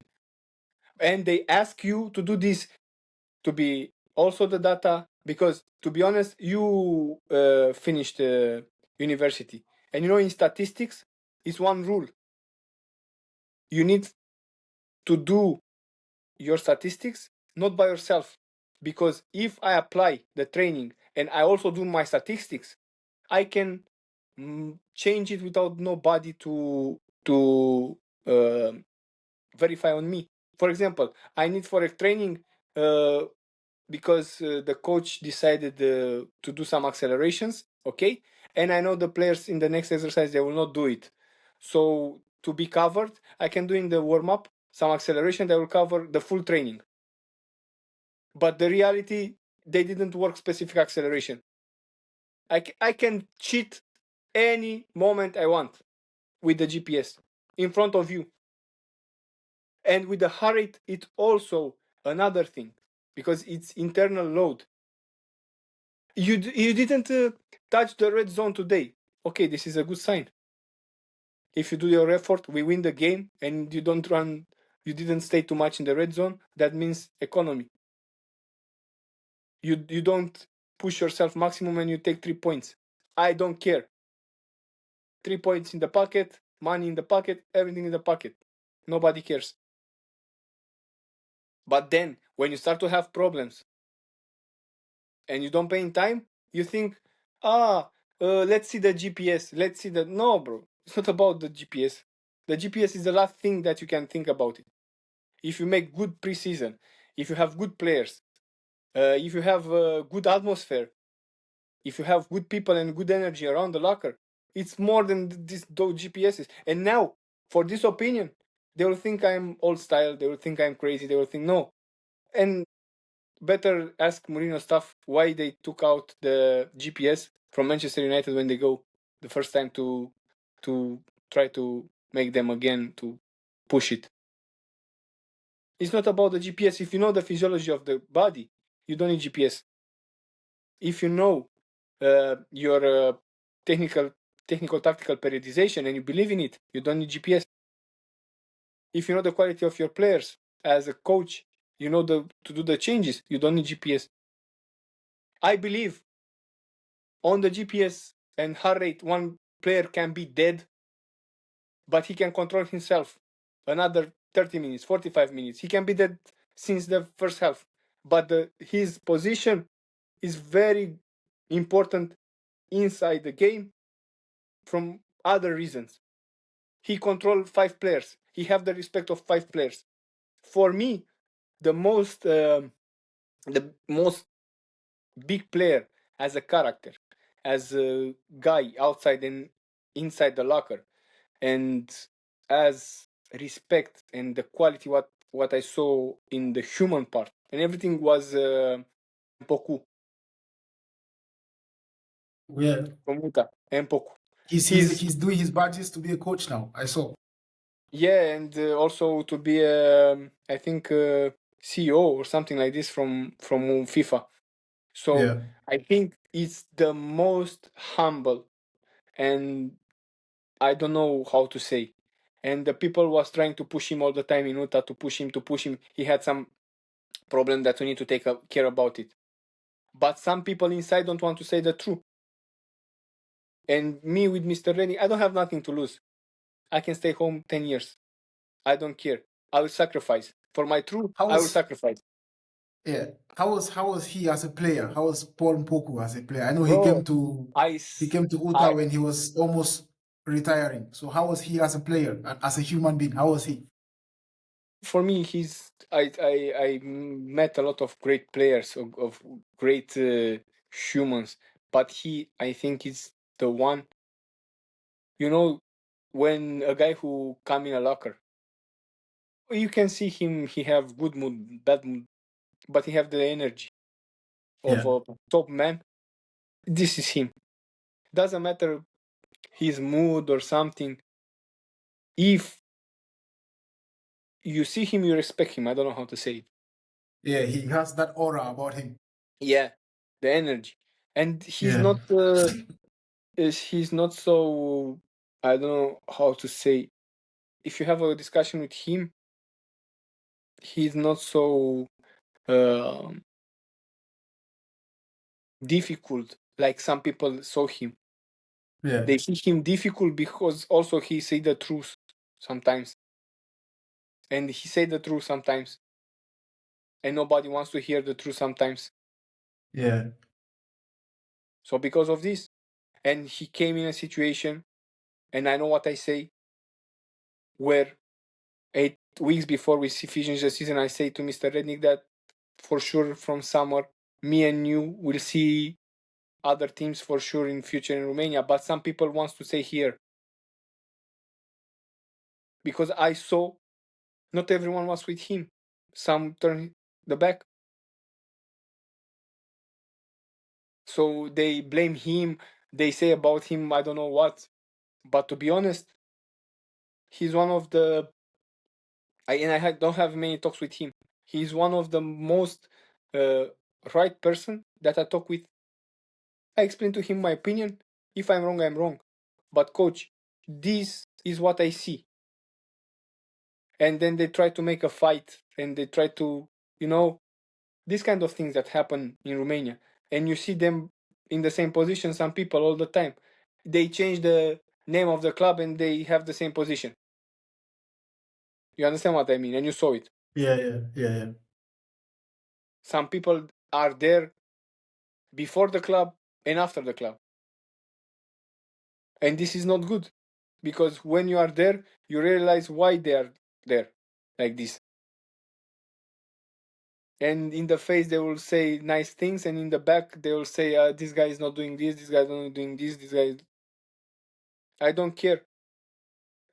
Speaker 2: And they ask you to do this to be also the data, because to be honest, you finished university, and in statistics is one rule. You need to do your statistics not by yourself, because if I apply the training and I also do my statistics, I can change it without nobody to verify on me. For example, I need for a training because the coach decided to do some accelerations, okay? And I know the players in the next exercise, they will not do it. So to be covered, I can do in the warm-up some acceleration that will cover the full training. But the reality, they didn't work specific acceleration. I can cheat any moment I want with the GPS in front of you. And with the heart rate, it's also another thing, because it's internal load. You didn't touch the red zone today. Okay, this is a good sign. If you do your effort, we win the game, and you didn't stay too much in the red zone, that means economy. You don't push yourself maximum and you take 3 points. I don't care. 3 points in the pocket, money in the pocket, everything in the pocket. Nobody cares. But then, when you start to have problems and you don't pay in time, you think, let's see the GPS. Let's see the... No, bro. It's not about the GPS. The GPS is the last thing that you can think about it. If you make good preseason, if you have good players, if you have a good atmosphere, if you have good people and good energy around the locker, it's more than those GPSs. And now, for this opinion, they will think I'm old style. They will think I'm crazy. They will think no. And better ask Mourinho staff why they took out the GPS from Manchester United when they go the first time to try to make them again to push it. It's not about the GPS. If you know the physiology of the body, you don't need GPS. If you know your technical tactical periodization and you believe in it, you don't need GPS. If you know the quality of your players as a coach, you know to do the changes, you don't need GPS. I believe on the GPS and heart rate, one player can be dead, but he can control himself another 30 minutes, 45 minutes. He can be dead since the first half, but his position is very important inside the game from other reasons. He controls 5 players. He have the respect of 5 players. For me, the most big player as a character, as a guy outside and inside the locker, and as respect and the quality what I saw in the human part, and everything was Poku
Speaker 1: Yeah.
Speaker 2: from Utah and Poku.
Speaker 1: He's
Speaker 2: He's
Speaker 1: he's doing his badges to be a coach now. I saw.
Speaker 2: yeah, and also to be I think CEO or something like this from FIFA. So
Speaker 1: Yeah.
Speaker 2: I think it's the most humble, and I don't know how to say. And the people was trying to push him all the time in Utah, to push him. He had some problem that we need to take care about it. But some people inside don't want to say the truth. And me with Mr. Rennie, I don't have nothing to lose. I can stay home 10 years. I don't care. I will sacrifice. For my truth,
Speaker 1: How
Speaker 2: I will
Speaker 1: was
Speaker 2: sacrifice.
Speaker 1: yeah? How was he as a player? How was Paul Mpoku as a player? I know he came
Speaker 2: Bro,
Speaker 1: to
Speaker 2: I,
Speaker 1: he came to Utah
Speaker 2: I,
Speaker 1: when he was almost retiring. So how was he as a player and as a human being? How was he?
Speaker 2: for me, I met a lot of great players, of great humans, but I think is the one, when a guy who come in a locker, you can see him, he have good mood, bad mood, but he have the energy of
Speaker 1: Yeah.
Speaker 2: a top man. This is him. Doesn't matter his mood or something. If you see him, you respect him. I don't know how to say it.
Speaker 1: Yeah, he has that aura about him.
Speaker 2: Yeah, the energy, and
Speaker 1: Yeah.
Speaker 2: he's not so, I don't know how to say. If you have a discussion with him, he's not so difficult like some people saw him.
Speaker 1: Yeah.
Speaker 2: They see him difficult because also he say the truth sometimes, and he say the truth sometimes, and nobody wants to hear the truth sometimes.
Speaker 1: Yeah.
Speaker 2: So because of this, and he came in a situation, and I know what I say, where 8 weeks before we finish the season, I say to Mr. Rednick that for sure from summer, me and you will see other teams for sure in future in Romania, but some people wants to stay here. Because I saw not everyone was with him. Some turned the back. So they blame him, they say about him, I don't know what. But to be honest, he's one of the, don't have many talks with him. He's one of the most right person that I talk with. I explain to him my opinion. If I'm wrong, I'm wrong. But coach, this is what I see. And then they try to make a fight, and they try to, these kind of things that happen in Romania. And you see them in the same position, some people all the time. They change the name of the club and they have the same position. You understand what I mean? And you saw it.
Speaker 1: Yeah. Yeah. Yeah. Yeah.
Speaker 2: Some people are there before the club and after the club. And this is not good, because when you are there, you realize why they are there like this. And in the face, they will say nice things, and in the back, they will say, this guy is not doing this guy is not doing this guy. I don't care.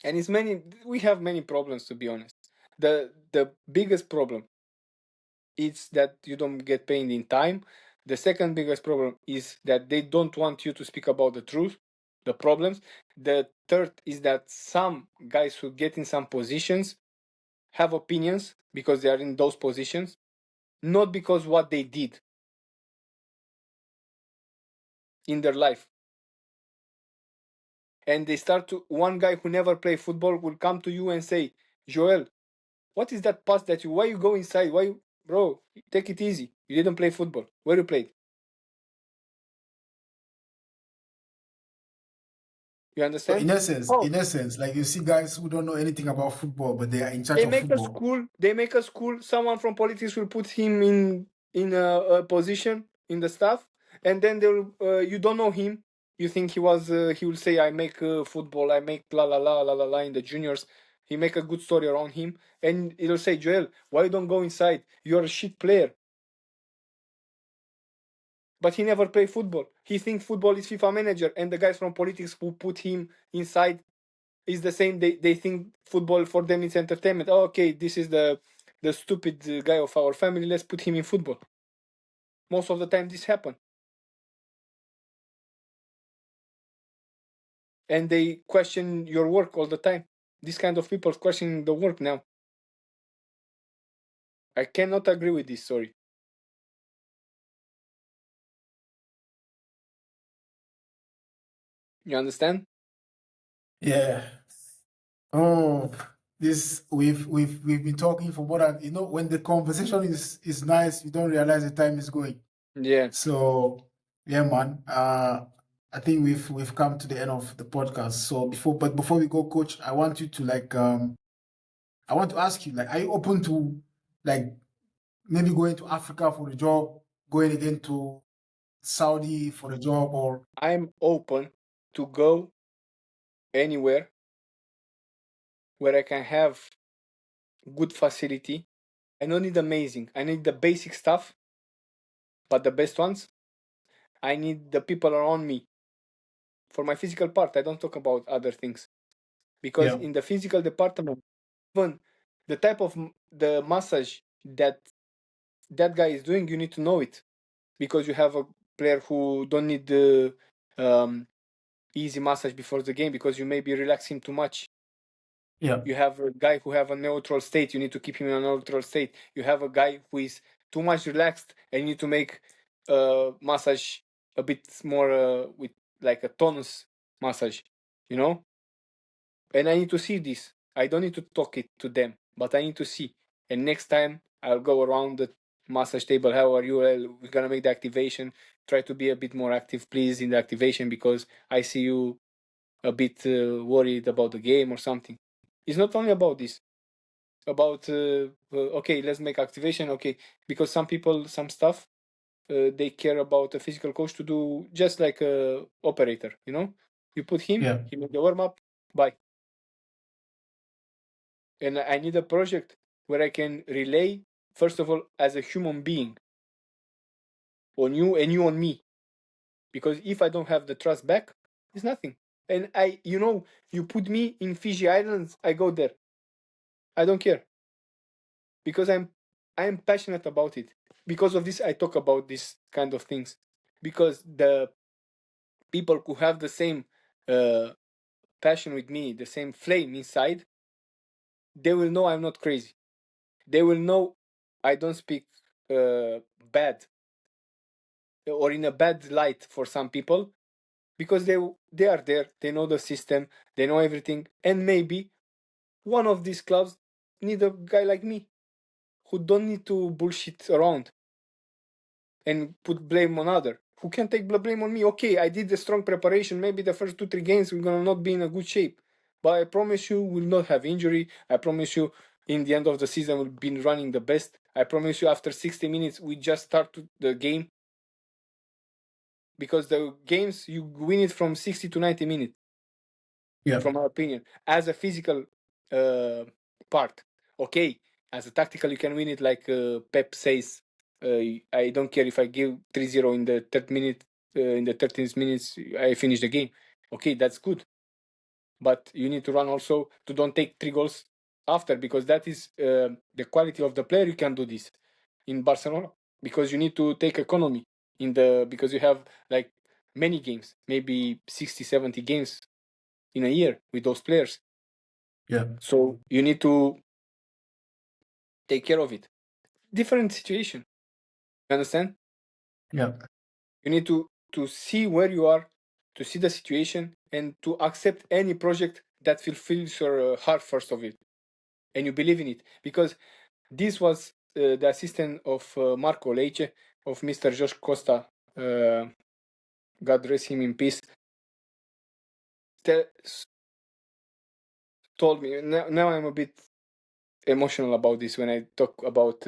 Speaker 2: And we have many problems, to be honest. The biggest problem is that you don't get paid in time. The second biggest problem is that they don't want you to speak about the truth, the problems. The third is that some guys who get in some positions have opinions because they are in those positions, not because what they did in their life. And they start to, one guy who never played football will come to you and say, Joel, what is that pass why you go inside? Bro, take it easy. You didn't play football. Where you played? You
Speaker 1: So
Speaker 2: understand?
Speaker 1: in essence, like you see guys who don't know anything about football, but they are in charge
Speaker 2: They
Speaker 1: of
Speaker 2: make a
Speaker 1: football.
Speaker 2: school. They make a school. Someone from politics will put him in a position in the staff, and then they'll. You don't know him. You think he was. He will say, "I make football. I make la la la la la la in the juniors." He make a good story around him, and it'll say, Joel, why you don't go inside? You're a shit player. But he never play football. He thinks football is FIFA manager, and the guys from politics who put him inside is the same. They think football for them is entertainment. Oh, okay, this is the stupid guy of our family. Let's put him in football. Most of the time, this happen, and they question your work all the time. This kind of people questioning the work now. I cannot agree with this. Sorry. You understand?
Speaker 1: Yeah. Oh, this we've been talking for more than, when the conversation is nice, you don't realize the time is going.
Speaker 2: Yeah.
Speaker 1: So yeah, man. I think we've come to the end of the podcast. So before we go, coach, I want you to I want to ask you, are you open to like maybe going to Africa for a job, going again to Saudi for a job, or
Speaker 2: I'm open to go anywhere where I can have good facility. I don't need amazing. I need the basic stuff, but the best ones. I need the people around me. For my physical part, I don't talk about other things. Because
Speaker 1: yeah,
Speaker 2: in the physical department, even the type of the massage that that guy is doing, you need to know it. Because you have a player who don't need the easy massage before the game because you may be relaxing too much.
Speaker 1: yeah,
Speaker 2: You have a guy who have a neutral state. You need to keep him in a neutral state. You have a guy who is too much relaxed, and you need to make massage a bit more with like a tonus massage, you know. And I need to see this. I don't need to talk it to them, but I need to see. And next time I'll go around the massage table. How are you? Well, we're gonna make the activation. Try to be a bit more active, please, in the activation because I see you a bit worried about the game or something. It's not only about this. About okay, let's make activation. Okay, because some people, some stuff, they care about a physical coach to do just like a operator. You know, you put him,
Speaker 1: yeah,
Speaker 2: he make the warm up. Bye. And I need a project where I can relay, first of all, as a human being on you and you on me. Because if I don't have the trust back, it's nothing. And you put me in Fiji Islands, I go there. I don't care. Because I'm passionate about it. Because of this, I talk about this kind of things. Because the people who have the same passion with me, the same flame inside, they will know I'm not crazy. They will know I don't speak bad or in a bad light for some people because they are there, they know the system, they know everything, and maybe one of these clubs need a guy like me who don't need to bullshit around and put blame on other. Who can take the blame on me? Okay, I did the strong preparation. Maybe the first 2-3 games we're gonna not be in a good shape, but I promise you we'll not have injury. I promise you in the end of the season we'll be running the best. I promise you after 60 minutes we just start the game because the games you win it from 60 to 90 minutes.
Speaker 1: yeah,
Speaker 2: From my opinion, as a physical part. Okay, as a tactical, you can win it like Pep says. I don't care if I give 3-0 in the third minute, in the 13th minutes, I finish the game. Okay, that's good. But you need to run also to don't take 3 goals after because that is the quality of the player. You can do this in Barcelona because you need to take economy because you have like many games, maybe 60, 70 games in a year with those players.
Speaker 1: yeah,
Speaker 2: So you need to take care of it. Different situation. You understand?
Speaker 1: yeah,
Speaker 2: You need to see where you are, to see the situation, and to accept any project that fulfills your heart first of it, and you believe in it. Because this was the assistant of Marco Leice, of Mr. Josh Costa. God rest him in peace. Told me now I'm a bit emotional about this when I talk about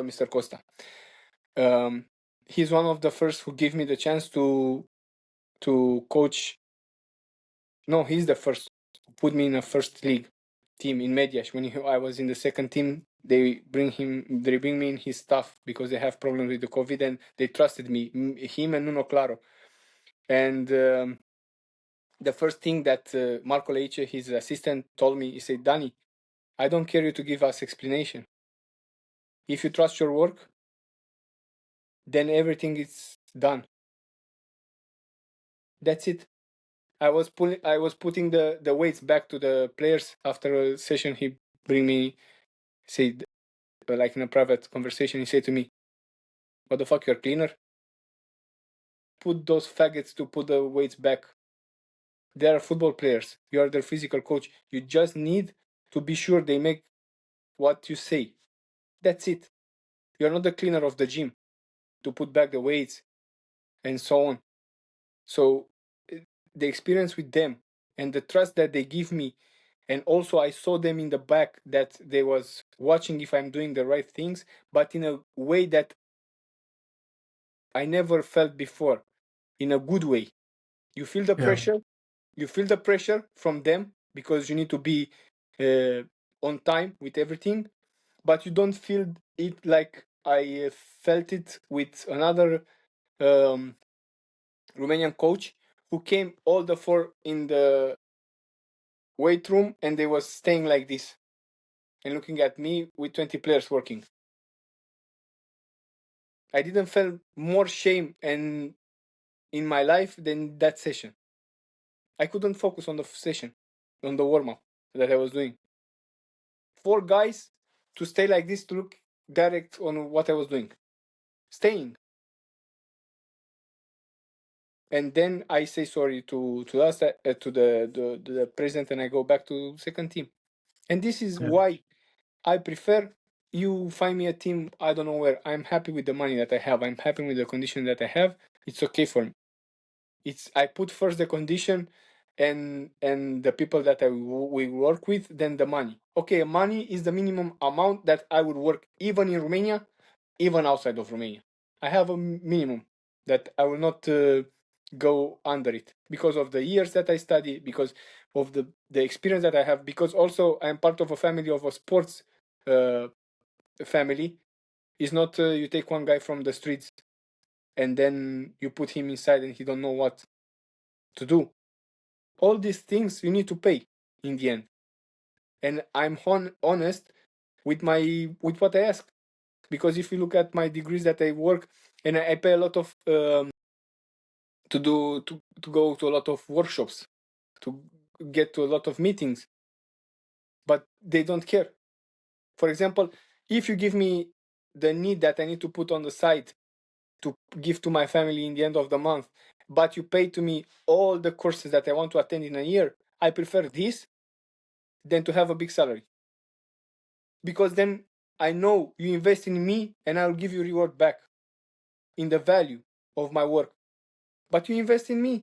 Speaker 2: Mr. Costa. He's one of the first who gave me the chance to coach. No, he's the first put me in a first league team in Mediaș. When I was in the second team, they bring me in his staff because they have problems with the COVID, and they trusted me, him and Nuno Claro. And the first thing that Marco Leice, his assistant, told me, he said, Dani, I don't care you to give us explanation. If you trust your work, then everything is done. That's it. I was putting the weights back to the players after a session. He bring me, said, like in a private conversation, he said to me, what the fuck, you're a cleaner? Put those faggots to put the weights back. They are football players. You are their physical coach. You just need to be sure they make what you say. That's it. You're not the cleaner of the gym to put back the weights and so on. So the experience with them and the trust that they give me, and also I saw them in the back that they was watching if I'm doing the right things, but in a way that I never felt before, in a good way. You feel the pressure. You feel the pressure from them because you need to be on time with everything, but you don't feel it like I felt it with another Romanian coach who came all the four in the weight room and they was staying like this and looking at me with 20 players working. I didn't feel more shame and in my life than that session. I couldn't focus on the session, on the warm-up that I was doing. 4 guys to stay like this to look direct on what I was doing. Staying. And then I say sorry to us, to the president, and I go back to second team. And this is why I prefer you find me a team, I don't know where. I'm happy with the money that I have. I'm happy with the condition that I have. It's okay for me. I put first the condition and the people that we work with, then the money. Okay, money is the minimum amount that I would work even in Romania, even outside of Romania. I have a minimum that I will not go under it because of the years that I study, because of the experience that I have, because also I'm part of a family of a sports family. It's not you take one guy from the streets and then you put him inside and he don't know what to do. All these things you need to pay in the end. And I'm honest with what I ask, because if you look at my degrees that I work, and I pay a lot of to go to a lot of workshops, to get to a lot of meetings, but they don't care. For example, if you give me the need that I need to put on the side to give to my family in the end of the month, but you pay to me all the courses that I want to attend in a year, I prefer this than to have a big salary. Because then I know you invest in me and I'll give you reward back in the value of my work. But you invest in me.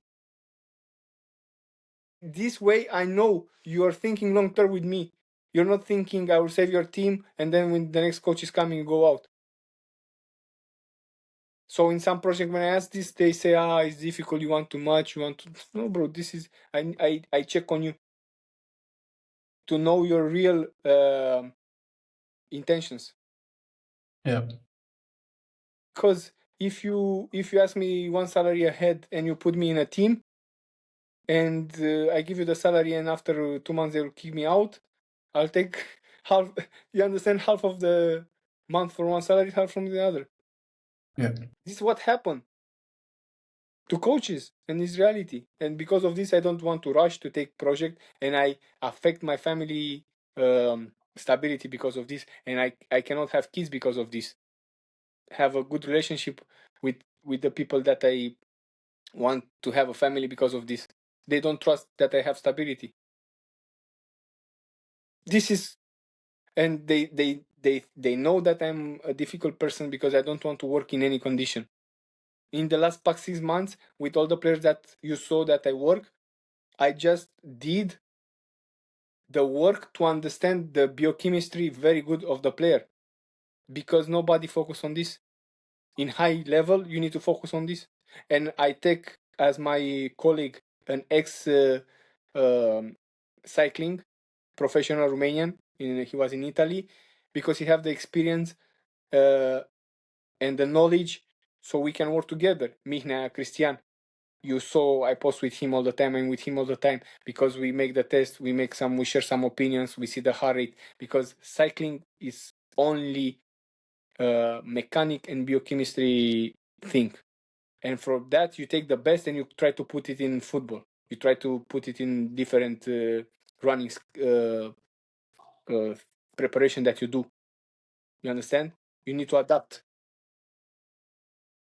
Speaker 2: This way I know you are thinking long term with me. You're not thinking I will save your team and then when the next coach is coming, you go out. So in some project when I ask this, they say, it's difficult, you want too much, you want to... No, bro, this is... I check on you to know your real intentions.
Speaker 1: Yeah.
Speaker 2: Because if you ask me one salary ahead and you put me in a team and I give you the salary and after 2 months they will kick me out, I'll take half. You understand? Half of the month for one salary, half from the other.
Speaker 1: Yeah.
Speaker 2: This is what happened to coaches and this reality. And because of this, I don't want to rush to take project and I affect my family stability because of this. And I cannot have kids because of this. Have a good relationship with the people that I want to have a family because of this. They don't trust that I have stability. This is, and they know that I'm a difficult person because I don't want to work in any condition. In the last 6 months, with all the players that you saw that I work, I just did the work to understand the biochemistry very good of the player, because nobody focus on this. In high level, you need to focus on this. And I take as my colleague an ex cycling, professional Romanian. He was in Italy because he have the experience and the knowledge, so we can work together. Mihnea, Cristian, you saw I post with him all the time. I'm with him all the time because we make the test, we share some opinions, we see the heart rate, because cycling is only mechanic and biochemistry thing. And from that, you take the best and you try to put it in football. You try to put it in different running preparation that you do. You understand? You need to adapt.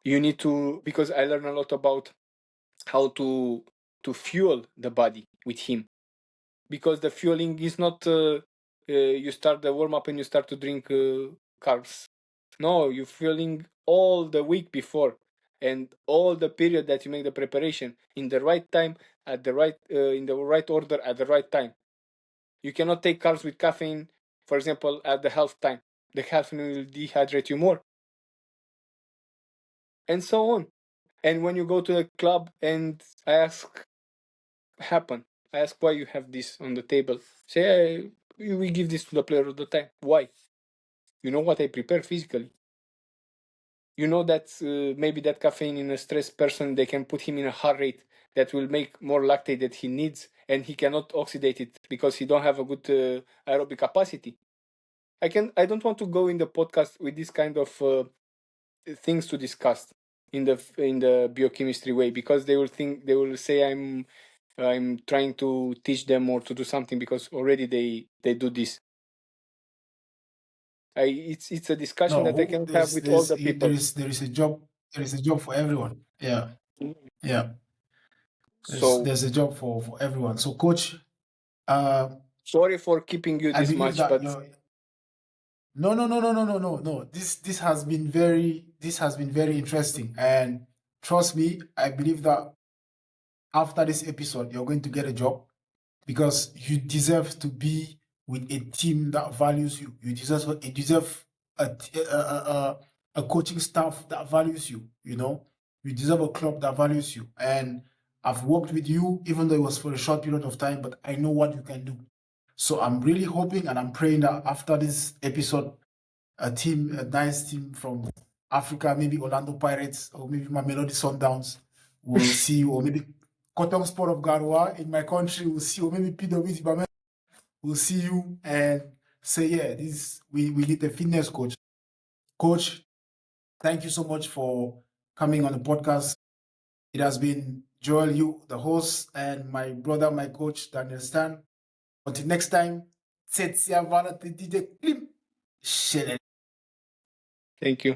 Speaker 2: You need to, because I learn a lot about how to fuel the body with him. Because the fueling is not you start the warm up and you start to drink carbs. No, you're fueling all the week before and all the period that you make the preparation in the right time, at the right in the right order at the right time. You cannot take carbs with caffeine, for example, at the half time. The caffeine will dehydrate you more, and so on. And when you go to the club and I ask why you have this on the table, say we give this to the player all the time. Why? You know what I prepare physically. You know that maybe that caffeine in a stressed person, they can put him in a heart rate that will make more lactate that he needs, and he cannot oxidate it because he don't have a good aerobic capacity. I don't want to go in the podcast with this kind of things to discuss in the biochemistry way, because they will say I'm trying to teach them or to do something, because already they do this. It's a discussion that I can have with all the people.
Speaker 1: There is a job for everyone. Yeah, yeah.
Speaker 2: So
Speaker 1: There's a job for everyone. So, coach, uh,
Speaker 2: sorry for keeping you
Speaker 1: I
Speaker 2: this
Speaker 1: believe
Speaker 2: much,
Speaker 1: that
Speaker 2: but
Speaker 1: you're no. This has been very interesting, and trust me, I believe that after this episode, you're going to get a job because you deserve to be with a team that values you. You deserve a coaching staff that values you. You know, you deserve a club that values you. And I've worked with you, even though it was for a short period of time, but I know what you can do. So I'm really hoping and I'm praying that after this episode, a nice team from Africa, maybe Orlando Pirates or maybe my Melody Sundowns will see you, or maybe Cotton Sport of Garoua in my country will see, or maybe PWC Bamenda will see you and say, yeah, we need a fitness coach. Coach, thank you so much for coming on the podcast. It has been Joel Yuh, the host, and my brother, my coach, Daniel Stan. Until next time,
Speaker 2: thank you.